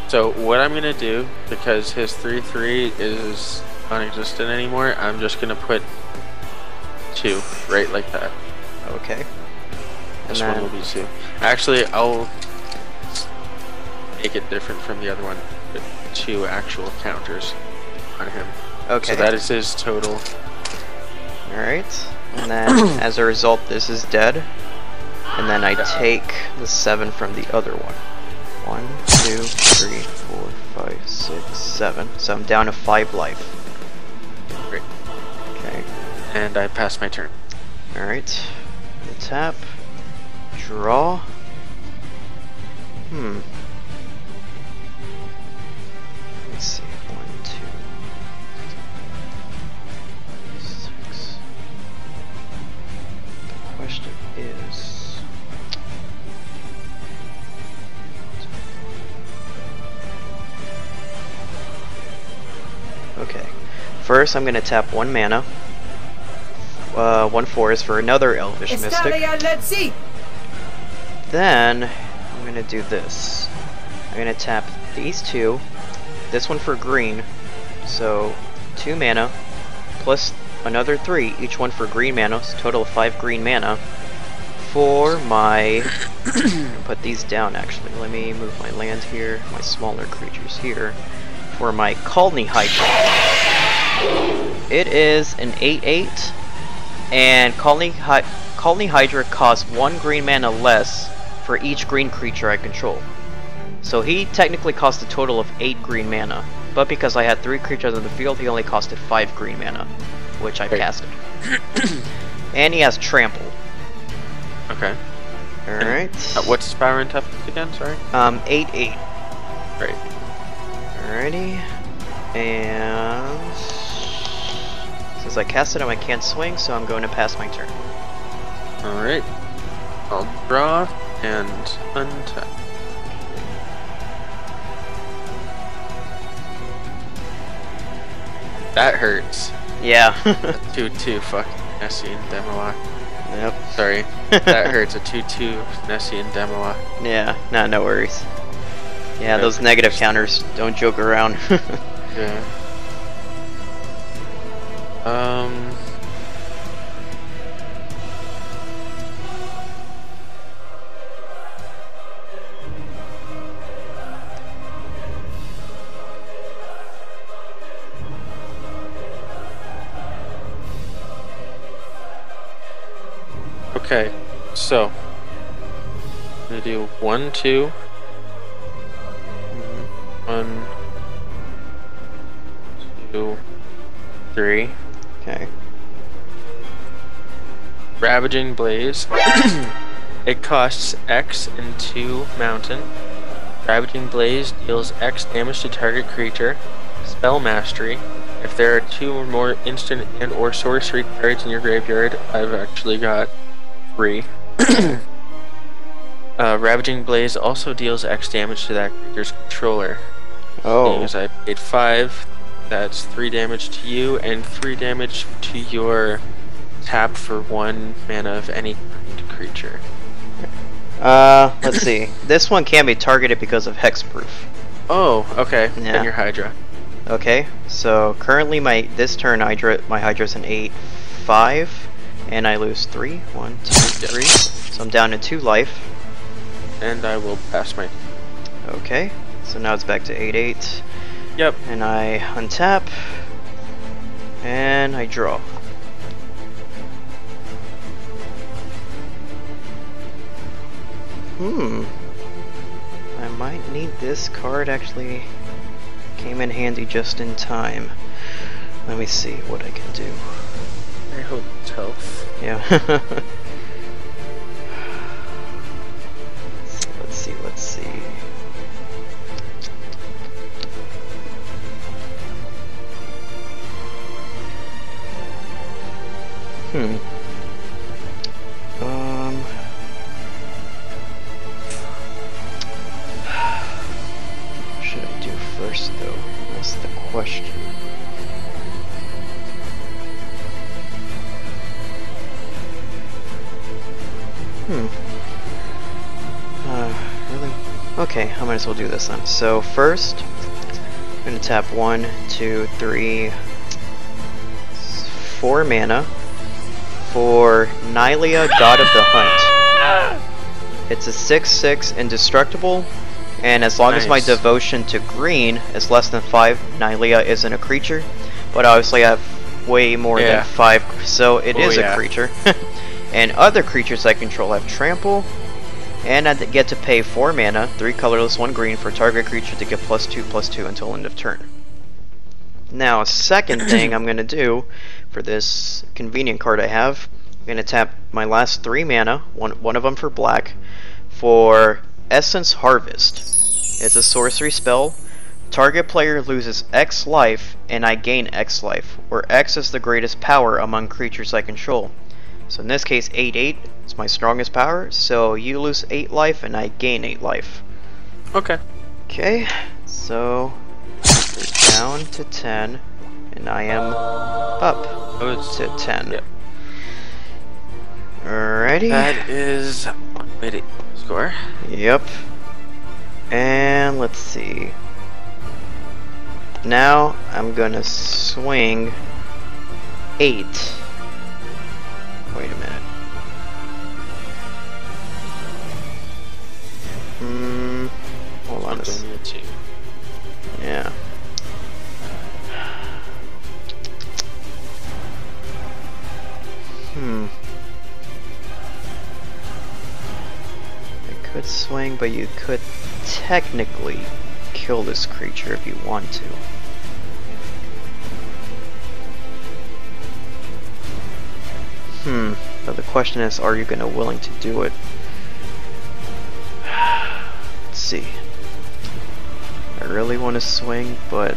So what I'm gonna do, because his 3/3 is non-existent anymore, I'm just gonna put 2 right like that. Okay. This And one will be 2. Actually, I'll make it different from the other one. Put 2 actual counters on him. Okay. So that is his total. Alright, and then as a result this is dead, and then I take the 7 from the other one. 1, 2, 3, 4, 5, 6, 7. So I'm down to 5 life. Great. Okay. And I pass my turn. Alright. Tap. Draw. Let's see. 1, 2, 6. The question is. Okay. First, I'm gonna tap 1 mana. 1 forest for another Elvish Mystic. Let's see. Then I'm gonna do this. I'm gonna tap these 2. This one for green. So 2 mana plus another 3, each one for green mana. So total of 5 green mana. For my put these down actually. Let me move my land here, my smaller creatures here. For my Colony Hydra. It is an 8/8. And Colony Hydra costs 1 green mana less for each green creature I control. So he technically cost a total of 8 green mana, but because I had 3 creatures on the field, he only costed 5 green mana, which I casted. And he has Trample. Okay. Alright. What's his power and toughness again? Sorry. 8/8. Great. Alrighty. And since I casted him, I can't swing, so I'm going to pass my turn. Alright. I'll draw and untap. That hurts. Yeah. 2/2 fucking Nessie and Demoa. Yep. Sorry. That hurts. A 2/2 Nessie and Demoa. Yeah, no worries. Yeah, those negative counters, don't joke around. Yeah. Okay, so I'm gonna do 1, 2. 1, 2, 3. Okay. Ravaging Blaze. It costs X and 2 mountain. Ravaging Blaze deals X damage to target creature. Spell Mastery. If there are 2 or more instant and or sorcery cards in your graveyard, I've actually got 3. Ravaging Blaze also deals X damage to that creature's controller. Oh. Because I paid 5, that's 3 damage to you and 3 damage to your tap for 1 mana of any kind creature. Let's see. This one can be targeted because of hexproof. Oh, okay. Yeah. Then your Hydra. Okay, so currently my Hydra's an 8/5, And I lose 3. 1, 2, 3. So I'm down to 2 life. And I will pass my... Okay, so now it's back to 8/8. Yep. And I untap. And I draw. I might need this card. Actually came in handy just in time. Let me see what I can do. I hope it's health. Yeah. Let's see. What should I do first, though? That's the question. Really? Okay, I might as well do this then. So first, I'm gonna tap 1, 2, 3, 4 mana for Nylea, God of the Hunt. It's a 6/6 indestructible, and as long as my Nice. devotion to green is less than 5, Nylea isn't a creature. But obviously I have way more Yeah. than 5, so it is yeah. a creature. And other creatures I control have trample, and I get to pay 4 mana, 3 colorless, 1 green for target creature to get +2/+2 until end of turn. Now, second thing I'm going to do for this convenient card I have, I'm going to tap my last 3 mana, one of them for black, for Essence Harvest. It's a sorcery spell. Target player loses X life, and I gain X life, where X is the greatest power among creatures I control. So in this case, 8/8 is my strongest power, so you lose 8 life, and I gain 8 life. Okay. Okay, so we're down to 10, and I am up Oh, it's... to 10. Yep. Alrighty. That is 1 way to score. Yep. And let's see. Now I'm gonna swing 8. Wait a minute. Hold on a It's second. only a 2. Yeah. I could swing, but you could technically kill this creature if you want to. But the question is, are you gonna willing to do it? Let's see. I really want to swing, but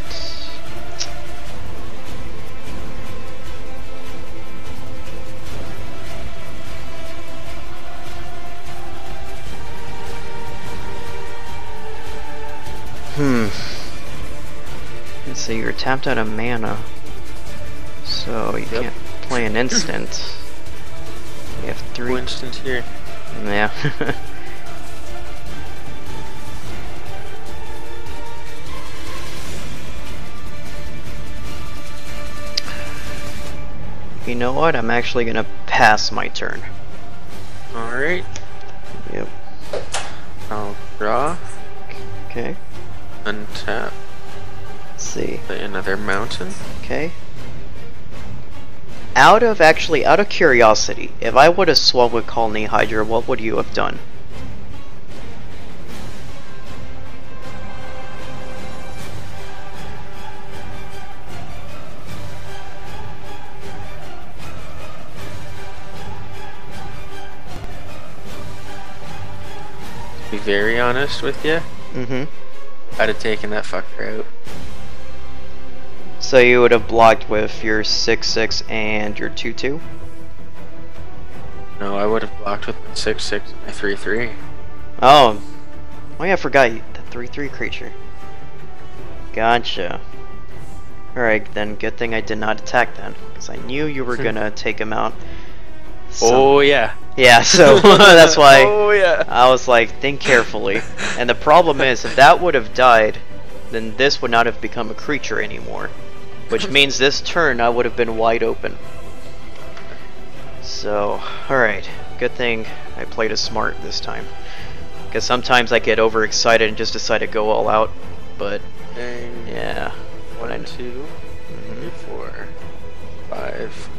let's see, you're tapped out of mana, so you can't play an instant. You have 3. Winston's here. Yeah. You know what? I'm actually gonna pass my turn. Alright. Yep. I'll draw. Okay. Untap. Let's see. Play another mountain. Okay. Out of curiosity, if I would have swung with Colony Hydra, what would you have done? To be very honest with you, I'd have taken that fucker out. So you would have blocked with your 6/6 and your 2/2? No, I would have blocked with my 6/6 and my 3/3. Oh. Oh yeah, I forgot the 3/3 creature. Gotcha. Alright, then good thing I did not attack then, because I knew you were gonna take him out. So, Oh yeah. yeah, so that's why Oh yeah. I was like, think carefully. And the problem is, if that would have died, then this would not have become a creature anymore. Which means this turn I would have been wide open. So, alright. Good thing I played it smart this time. Because sometimes I get overexcited and just decide to go all out. But, Dang. yeah. What I 1, know. 2, 3, 4, 5.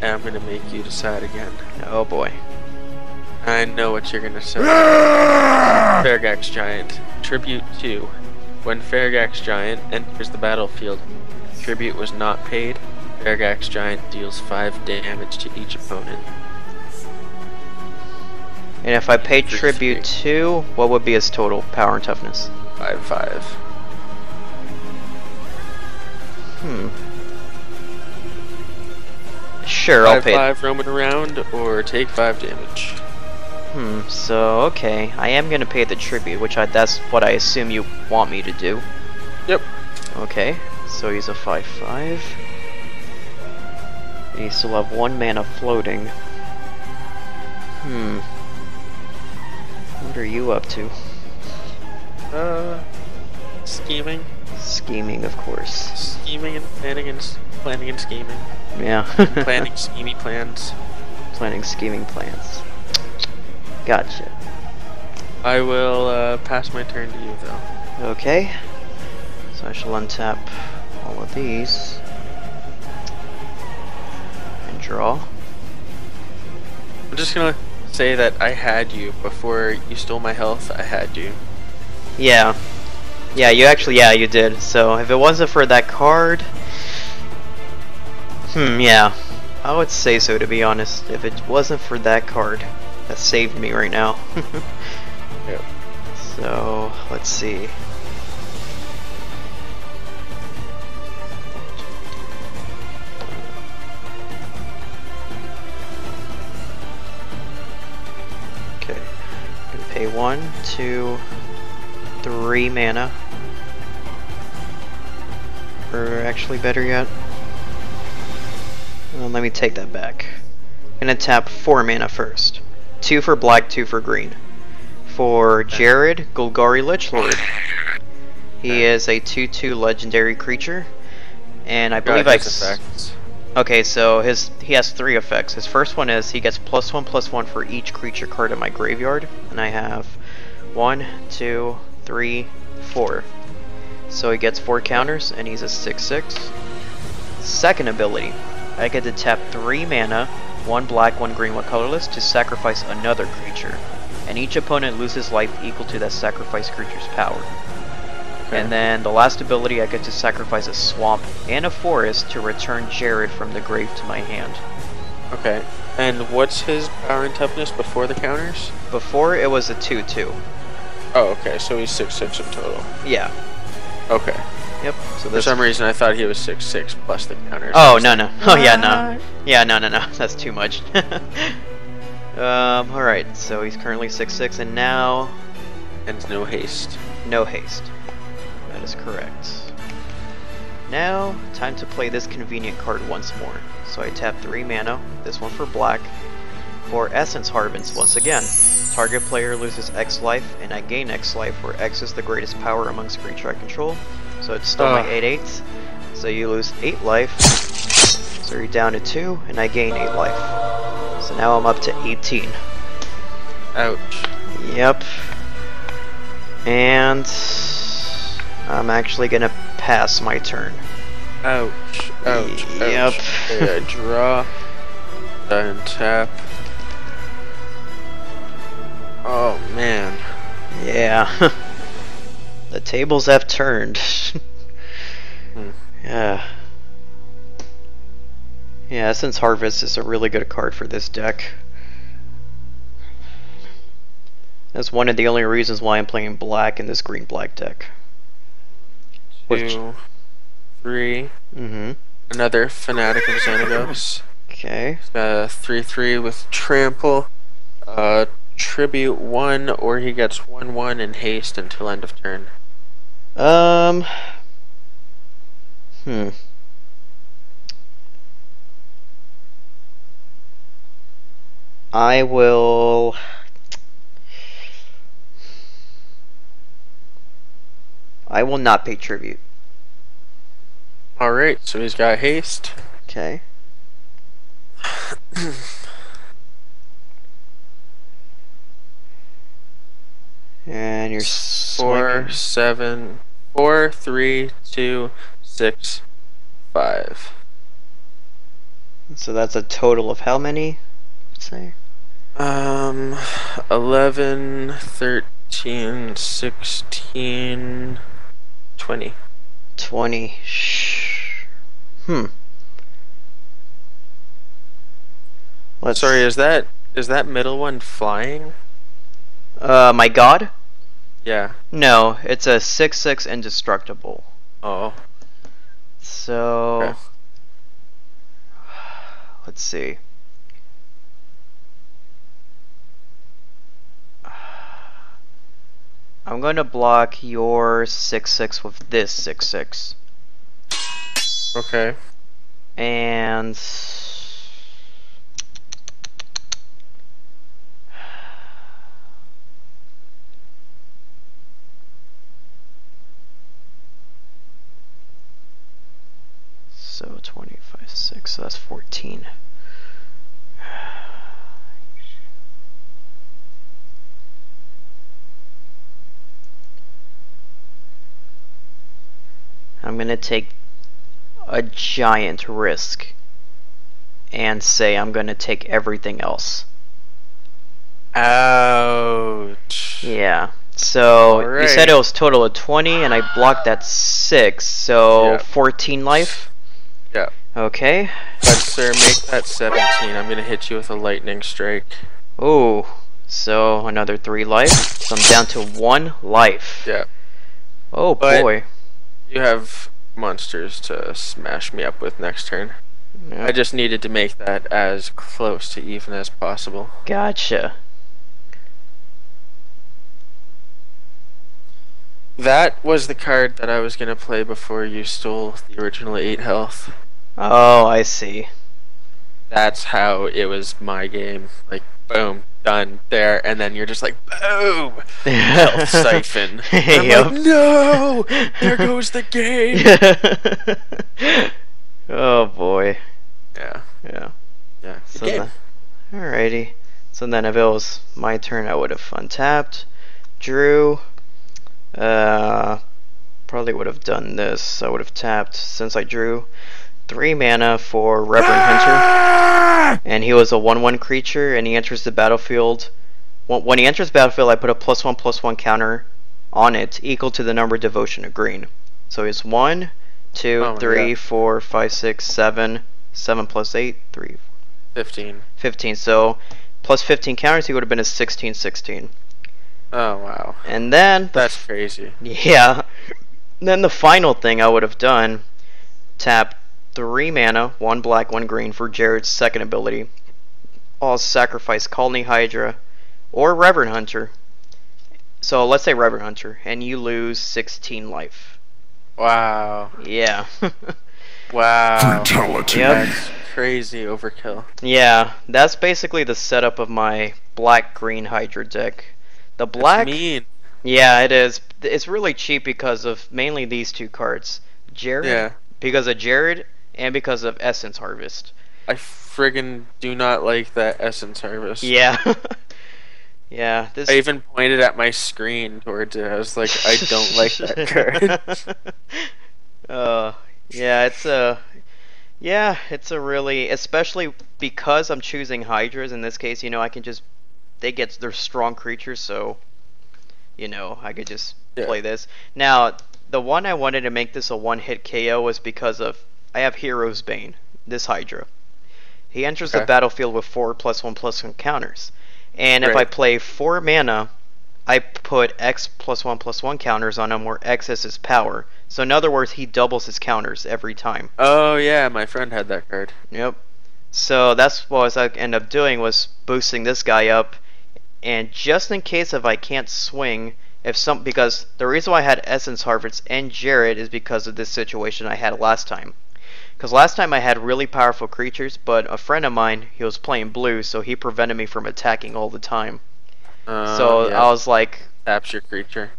And I'm gonna make you decide again. Oh boy. I know what you're gonna say. Faragax Giant. Tribute 2. When Faragax Giant enters the battlefield, tribute was not paid. Faragax Giant deals 5 damage to each opponent. And if I paid tribute to, what would be his total power and toughness? 5/5. Sure, I'll pay. 5/5 roaming around, or take 5 damage. So okay, I am gonna pay the tribute, which that's what I assume you want me to do. Yep. Okay, so he's a 5/5. He still have 1 mana floating. What are you up to? Scheming. Scheming, of course. Scheming and planning and scheming. Yeah. Planning scheming plans. Planning scheming plans. Gotcha. I will pass my turn to you, though. Okay. So I shall untap all of these. And draw. I'm just gonna say that I had you before you stole my health. I had you. Yeah. Yeah, you did. So if it wasn't for that card... yeah. I would say so, to be honest. If it wasn't for that card, that saved me right now. Yep. So, let's see. Okay. I'm gonna pay 1, 2, 3 mana. Or actually, better yet. Let me take that back. I'm gonna tap 4 mana first. 2 for black, 2 for green. For Jared, Golgari Lichlord. He is a 2/2 legendary creature. And I believe effects. Okay, so he has 3 effects. His first one is he gets +1/+1 for each creature card in my graveyard. And I have 1, 2, 3, 4. So he gets 4 counters, and he's a 6/6. Second ability, I get to tap 3 mana, 1 black, 1 green, 1 colorless, to sacrifice another creature. And each opponent loses life equal to that sacrificed creature's power. Okay. And then the last ability, I get to sacrifice a swamp and a forest to return Jared from the grave to my hand. Okay. And what's his power and toughness before the counters? Before, it was a 2/2. Oh, okay. So he's 6/6 in total. Yeah. Okay. Yep. So For this. some reason, I thought he was 6/6 plus the counters. Oh, no. Oh, yeah, no. Yeah, no. That's too much. Alright, so he's currently 6/6, and now... And no haste. No haste. That is correct. Now, time to play this convenient card once more. So I tap 3 mana, this one for black. For Essence Harvest once again. Target player loses X life, and I gain X life, where X is the greatest power amongst creature I control. So it's still my 8/8. So you lose 8 life. So you're down to 2, and I gain 8 life. So now I'm up to 18. Ouch. Yep. And I'm actually gonna pass my turn. Ouch. Ouch. Yep. Ouch. Okay, I draw. Then tap. Oh man. Yeah. The tables have turned. Yeah. Yeah, Essence Harvest is a really good card for this deck. That's one of the only reasons why I'm playing black in this green-black deck. 2, 3. Mm-hmm. Another Fanatic of Xenagos. Okay. 3/3 with Trample. Tribute 1, or he gets 1/1 and haste until end of turn. I will... I will not pay tribute. Alright, so he's got haste. Okay. And you're 4, swinging. 7, 4, 3, 2, 6, 5. So that's a total of how many? Let's say 11, 13, 16, 20. 20. Sorry, is that middle one flying? My god? Yeah. No, it's a 6/6 indestructible. Oh. So Okay. let's see. I'm going to block your 6/6 with this 6/6. Okay. And so 25, 6, so that's 14. I'm gonna take a giant risk and say I'm gonna take everything else. Ouch. Yeah. So you Alright. said it was total of 20, and I blocked that 6, so Yeah. 14 life. Yeah. Okay. But sir, make that 17. I'm gonna hit you with a lightning strike. Ooh. So another 3 life. So I'm down to 1 life. Yeah. Oh But- boy. You have monsters to smash me up with next turn. Yep. I just needed to make that as close to even as possible. Gotcha. That was the card that I was gonna play before you stole the original 8 health. Oh, I see. That's how it was my game. Like, boom, done, there, and then you're just like, boom, health siphon. I'm Yep. like, no, there goes the game. Oh boy. Yeah, Yeah. yeah. Good So game. alrighty. So then if it was my turn, I would have untapped, drew. Probably would have done this. I would have tapped since I drew 3 mana for Reverend Hunter, and he was a 1/1 creature, and he enters the battlefield. When he enters the battlefield, I put a +1/+1 counter on it, equal to the number of devotion of green. So he's 1, 2, Oh my 3, God. 4, 5, 6, 7. 7 plus 8, 3, 15. 15. So plus 15 counters, he would have been a 16/16. Oh, wow. And then That's crazy. yeah. Then the final thing I would have done, tap 3 mana, 1 black, 1 green for Jared's second ability. I'll sacrifice Colony Hydra or Reverend Hunter. So let's say Reverend Hunter, and you lose 16 life. Wow. Yeah. Wow. Fatality. Yep. That's crazy overkill. Yeah, that's basically the setup of my black-green Hydra deck. The black... That's mean. Yeah, it is. It's really cheap because of mainly these 2 cards. Jared, Yeah. because of Jared, and because of Essence Harvest. I friggin' do not like that Essence Harvest. Yeah. Yeah, this... I even pointed at my screen towards it. I was like, I don't like that card. Yeah, it's a really, especially because I'm choosing Hydras in this case, I can just, they're strong creatures, so, I could just play this. Now, the one I wanted to make this a one-hit KO was because of, I have Hero's Bane, this Hydra. He enters the battlefield with 4 +1/+1 counters. And if I play 4 mana, I put X +1/+1 counters on him where X is his power. So in other words, he doubles his counters every time. Oh yeah, my friend had that card. Yep. So that's what I ended up doing, was boosting this guy up, and just in case if I can't swing, because the reason why I had Essence Harvest and Jared is because of this situation I had last time. Because last time I had really powerful creatures, but a friend of mine, he was playing blue, so he prevented me from attacking all the time. So Yeah. I was like, Taps your creature.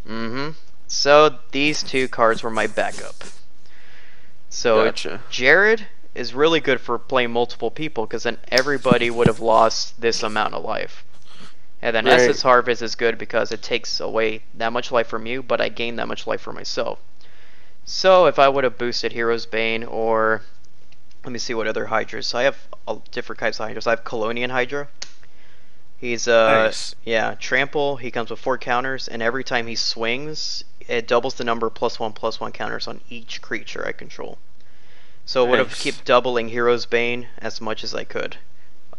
So these 2 cards were my backup. So Gotcha. Jared is really good for playing multiple people, because then everybody would have lost this amount of life. And then Right. Essence Harvest is good because it takes away that much life from you, but I gain that much life for myself. So if I would have boosted Hero's Bane, or let me see what other Hydras. So I have different types of Hydras. I have Colonian Hydra. He's Nice. yeah, trample. He comes with 4 counters, and every time he swings, it doubles the number +1/+1 counters on each creature I control. So it would have Nice. kept doubling Hero's Bane as much as I could,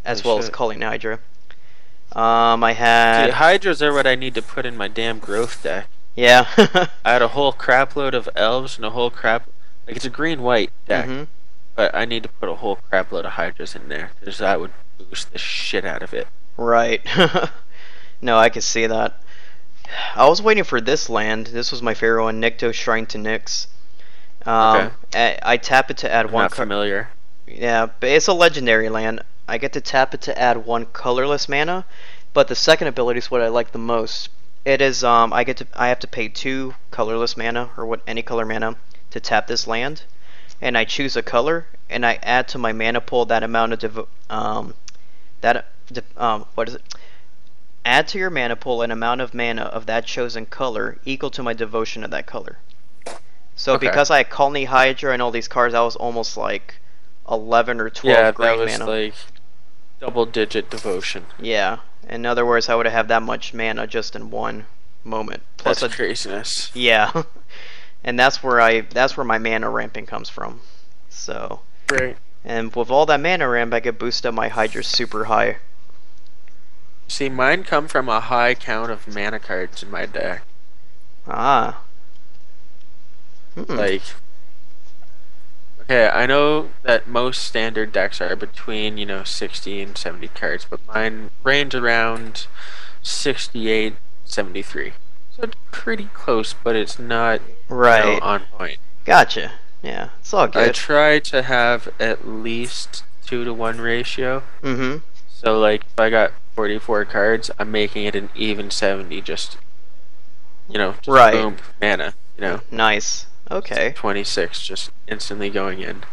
as Holy well as shit. Colonian Hydra. I See, had Hydras are what I need to put in my damn growth deck. yeah. I had a whole crap load of elves and a whole crap. Like, it's a green-white deck, Mhm. but I need to put a whole crap load of Hydras in there, because that would boost the shit out of it. Right. No, I could see that. I was waiting for this land. This was my favorite one, Nikto Shrine to Nyx. I tap it to add I'm one not card. familiar. Yeah, but it's a legendary land. I get to tap it to add 1 colorless mana, but the second ability is what I like the most. It is I have to pay 2 colorless mana or any color mana to tap this land, and I choose a color and I add to my mana pool that amount of what is it? Add to your mana pool an amount of mana of that chosen color equal to my devotion of that color. So Okay. because I had Colony Hydra and all these cards, I was almost like 11 or 12 Yeah, that green was mana. like double-digit devotion. Yeah. In other words, I would have that much mana just in one moment. Plus That's craziness. yeah. And that's where my mana ramping comes from. So, Right. and with all that mana ramp, I could boost up my Hydra super high. See, mine come from a high count of mana cards in my deck. Ah. Like, okay, I know that most standard decks are between, 60 and 70 cards, but mine range around 68, 73. So it's pretty close, but it's not Right. on point. Gotcha. Yeah, it's all I good. try to have at least 2-to-1 ratio. Mm-hmm. So, like, if I got 44 cards, I'm making it an even 70, just Right. boom, mana, Nice. Okay. 26 just instantly going in.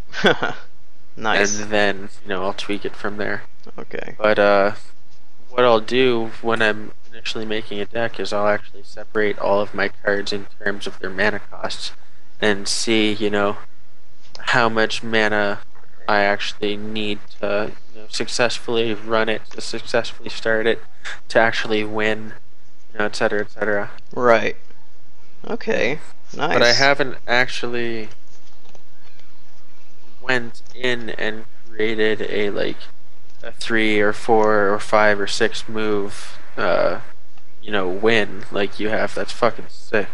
Nice. And then, I'll tweak it from there. Okay. But, what I'll do when I'm initially making a deck is I'll actually separate all of my cards in terms of their mana costs and see, how much mana I actually need to successfully run it, to successfully start it, to actually win, etc., etc. Right. Okay. Nice. But I haven't actually went in and created a 3 or 4 or 5 or 6 move win like you have. That's fucking sick.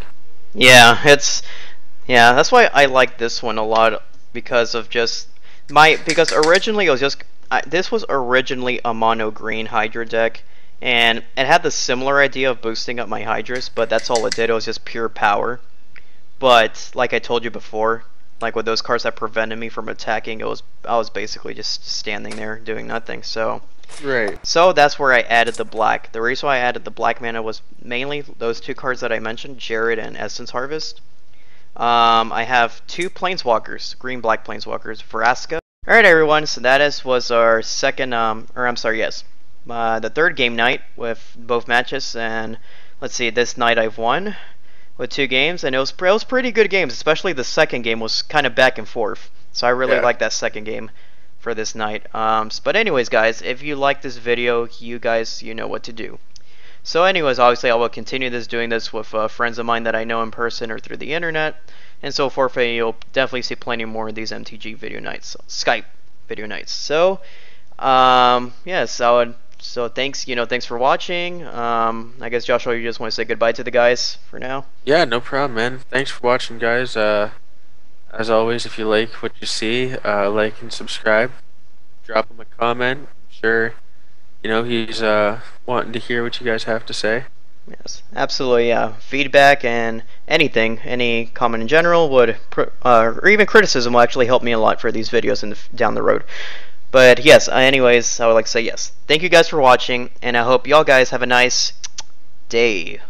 Yeah, that's why I like this one a lot, because of just because originally it was just this was originally a mono green Hydra deck, and it had the similar idea of boosting up my Hydras, but that's all it did. It was just pure power. But like I told you before, like with those cards that prevented me from attacking, I was basically just standing there doing nothing. So that's where I added the black. The reason why I added the black mana was mainly those 2 cards that I mentioned, Jared and Essence Harvest. I have 2 Planeswalkers, green-black Planeswalkers, Vraska. Alright everyone, so was our second, the third game night with both matches, and let's see, this night I've won with 2 games, and it was pretty good games, especially the second game was kind of back and forth. So I really like that second game for this night. But anyways guys, if you like this video, you guys, you know what to do. So anyways, obviously I will continue doing this with friends of mine that I know in person or through the internet, and so forth, and you'll definitely see plenty more of these MTG video nights, Skype video nights. So, so thanks, thanks for watching. I guess Joshua, you just want to say goodbye to the guys for now? Yeah, no problem, man. Thanks for watching, guys. As always, if you like what you see, like and subscribe. Drop him a comment. I'm sure, he's wanting to hear what you guys have to say. Yes, absolutely. Yeah, feedback and anything, any comment in general would, or even criticism will actually help me a lot for these videos down the road. But yes, anyways, I would like to say yes. Thank you guys for watching, and I hope y'all guys have a nice day.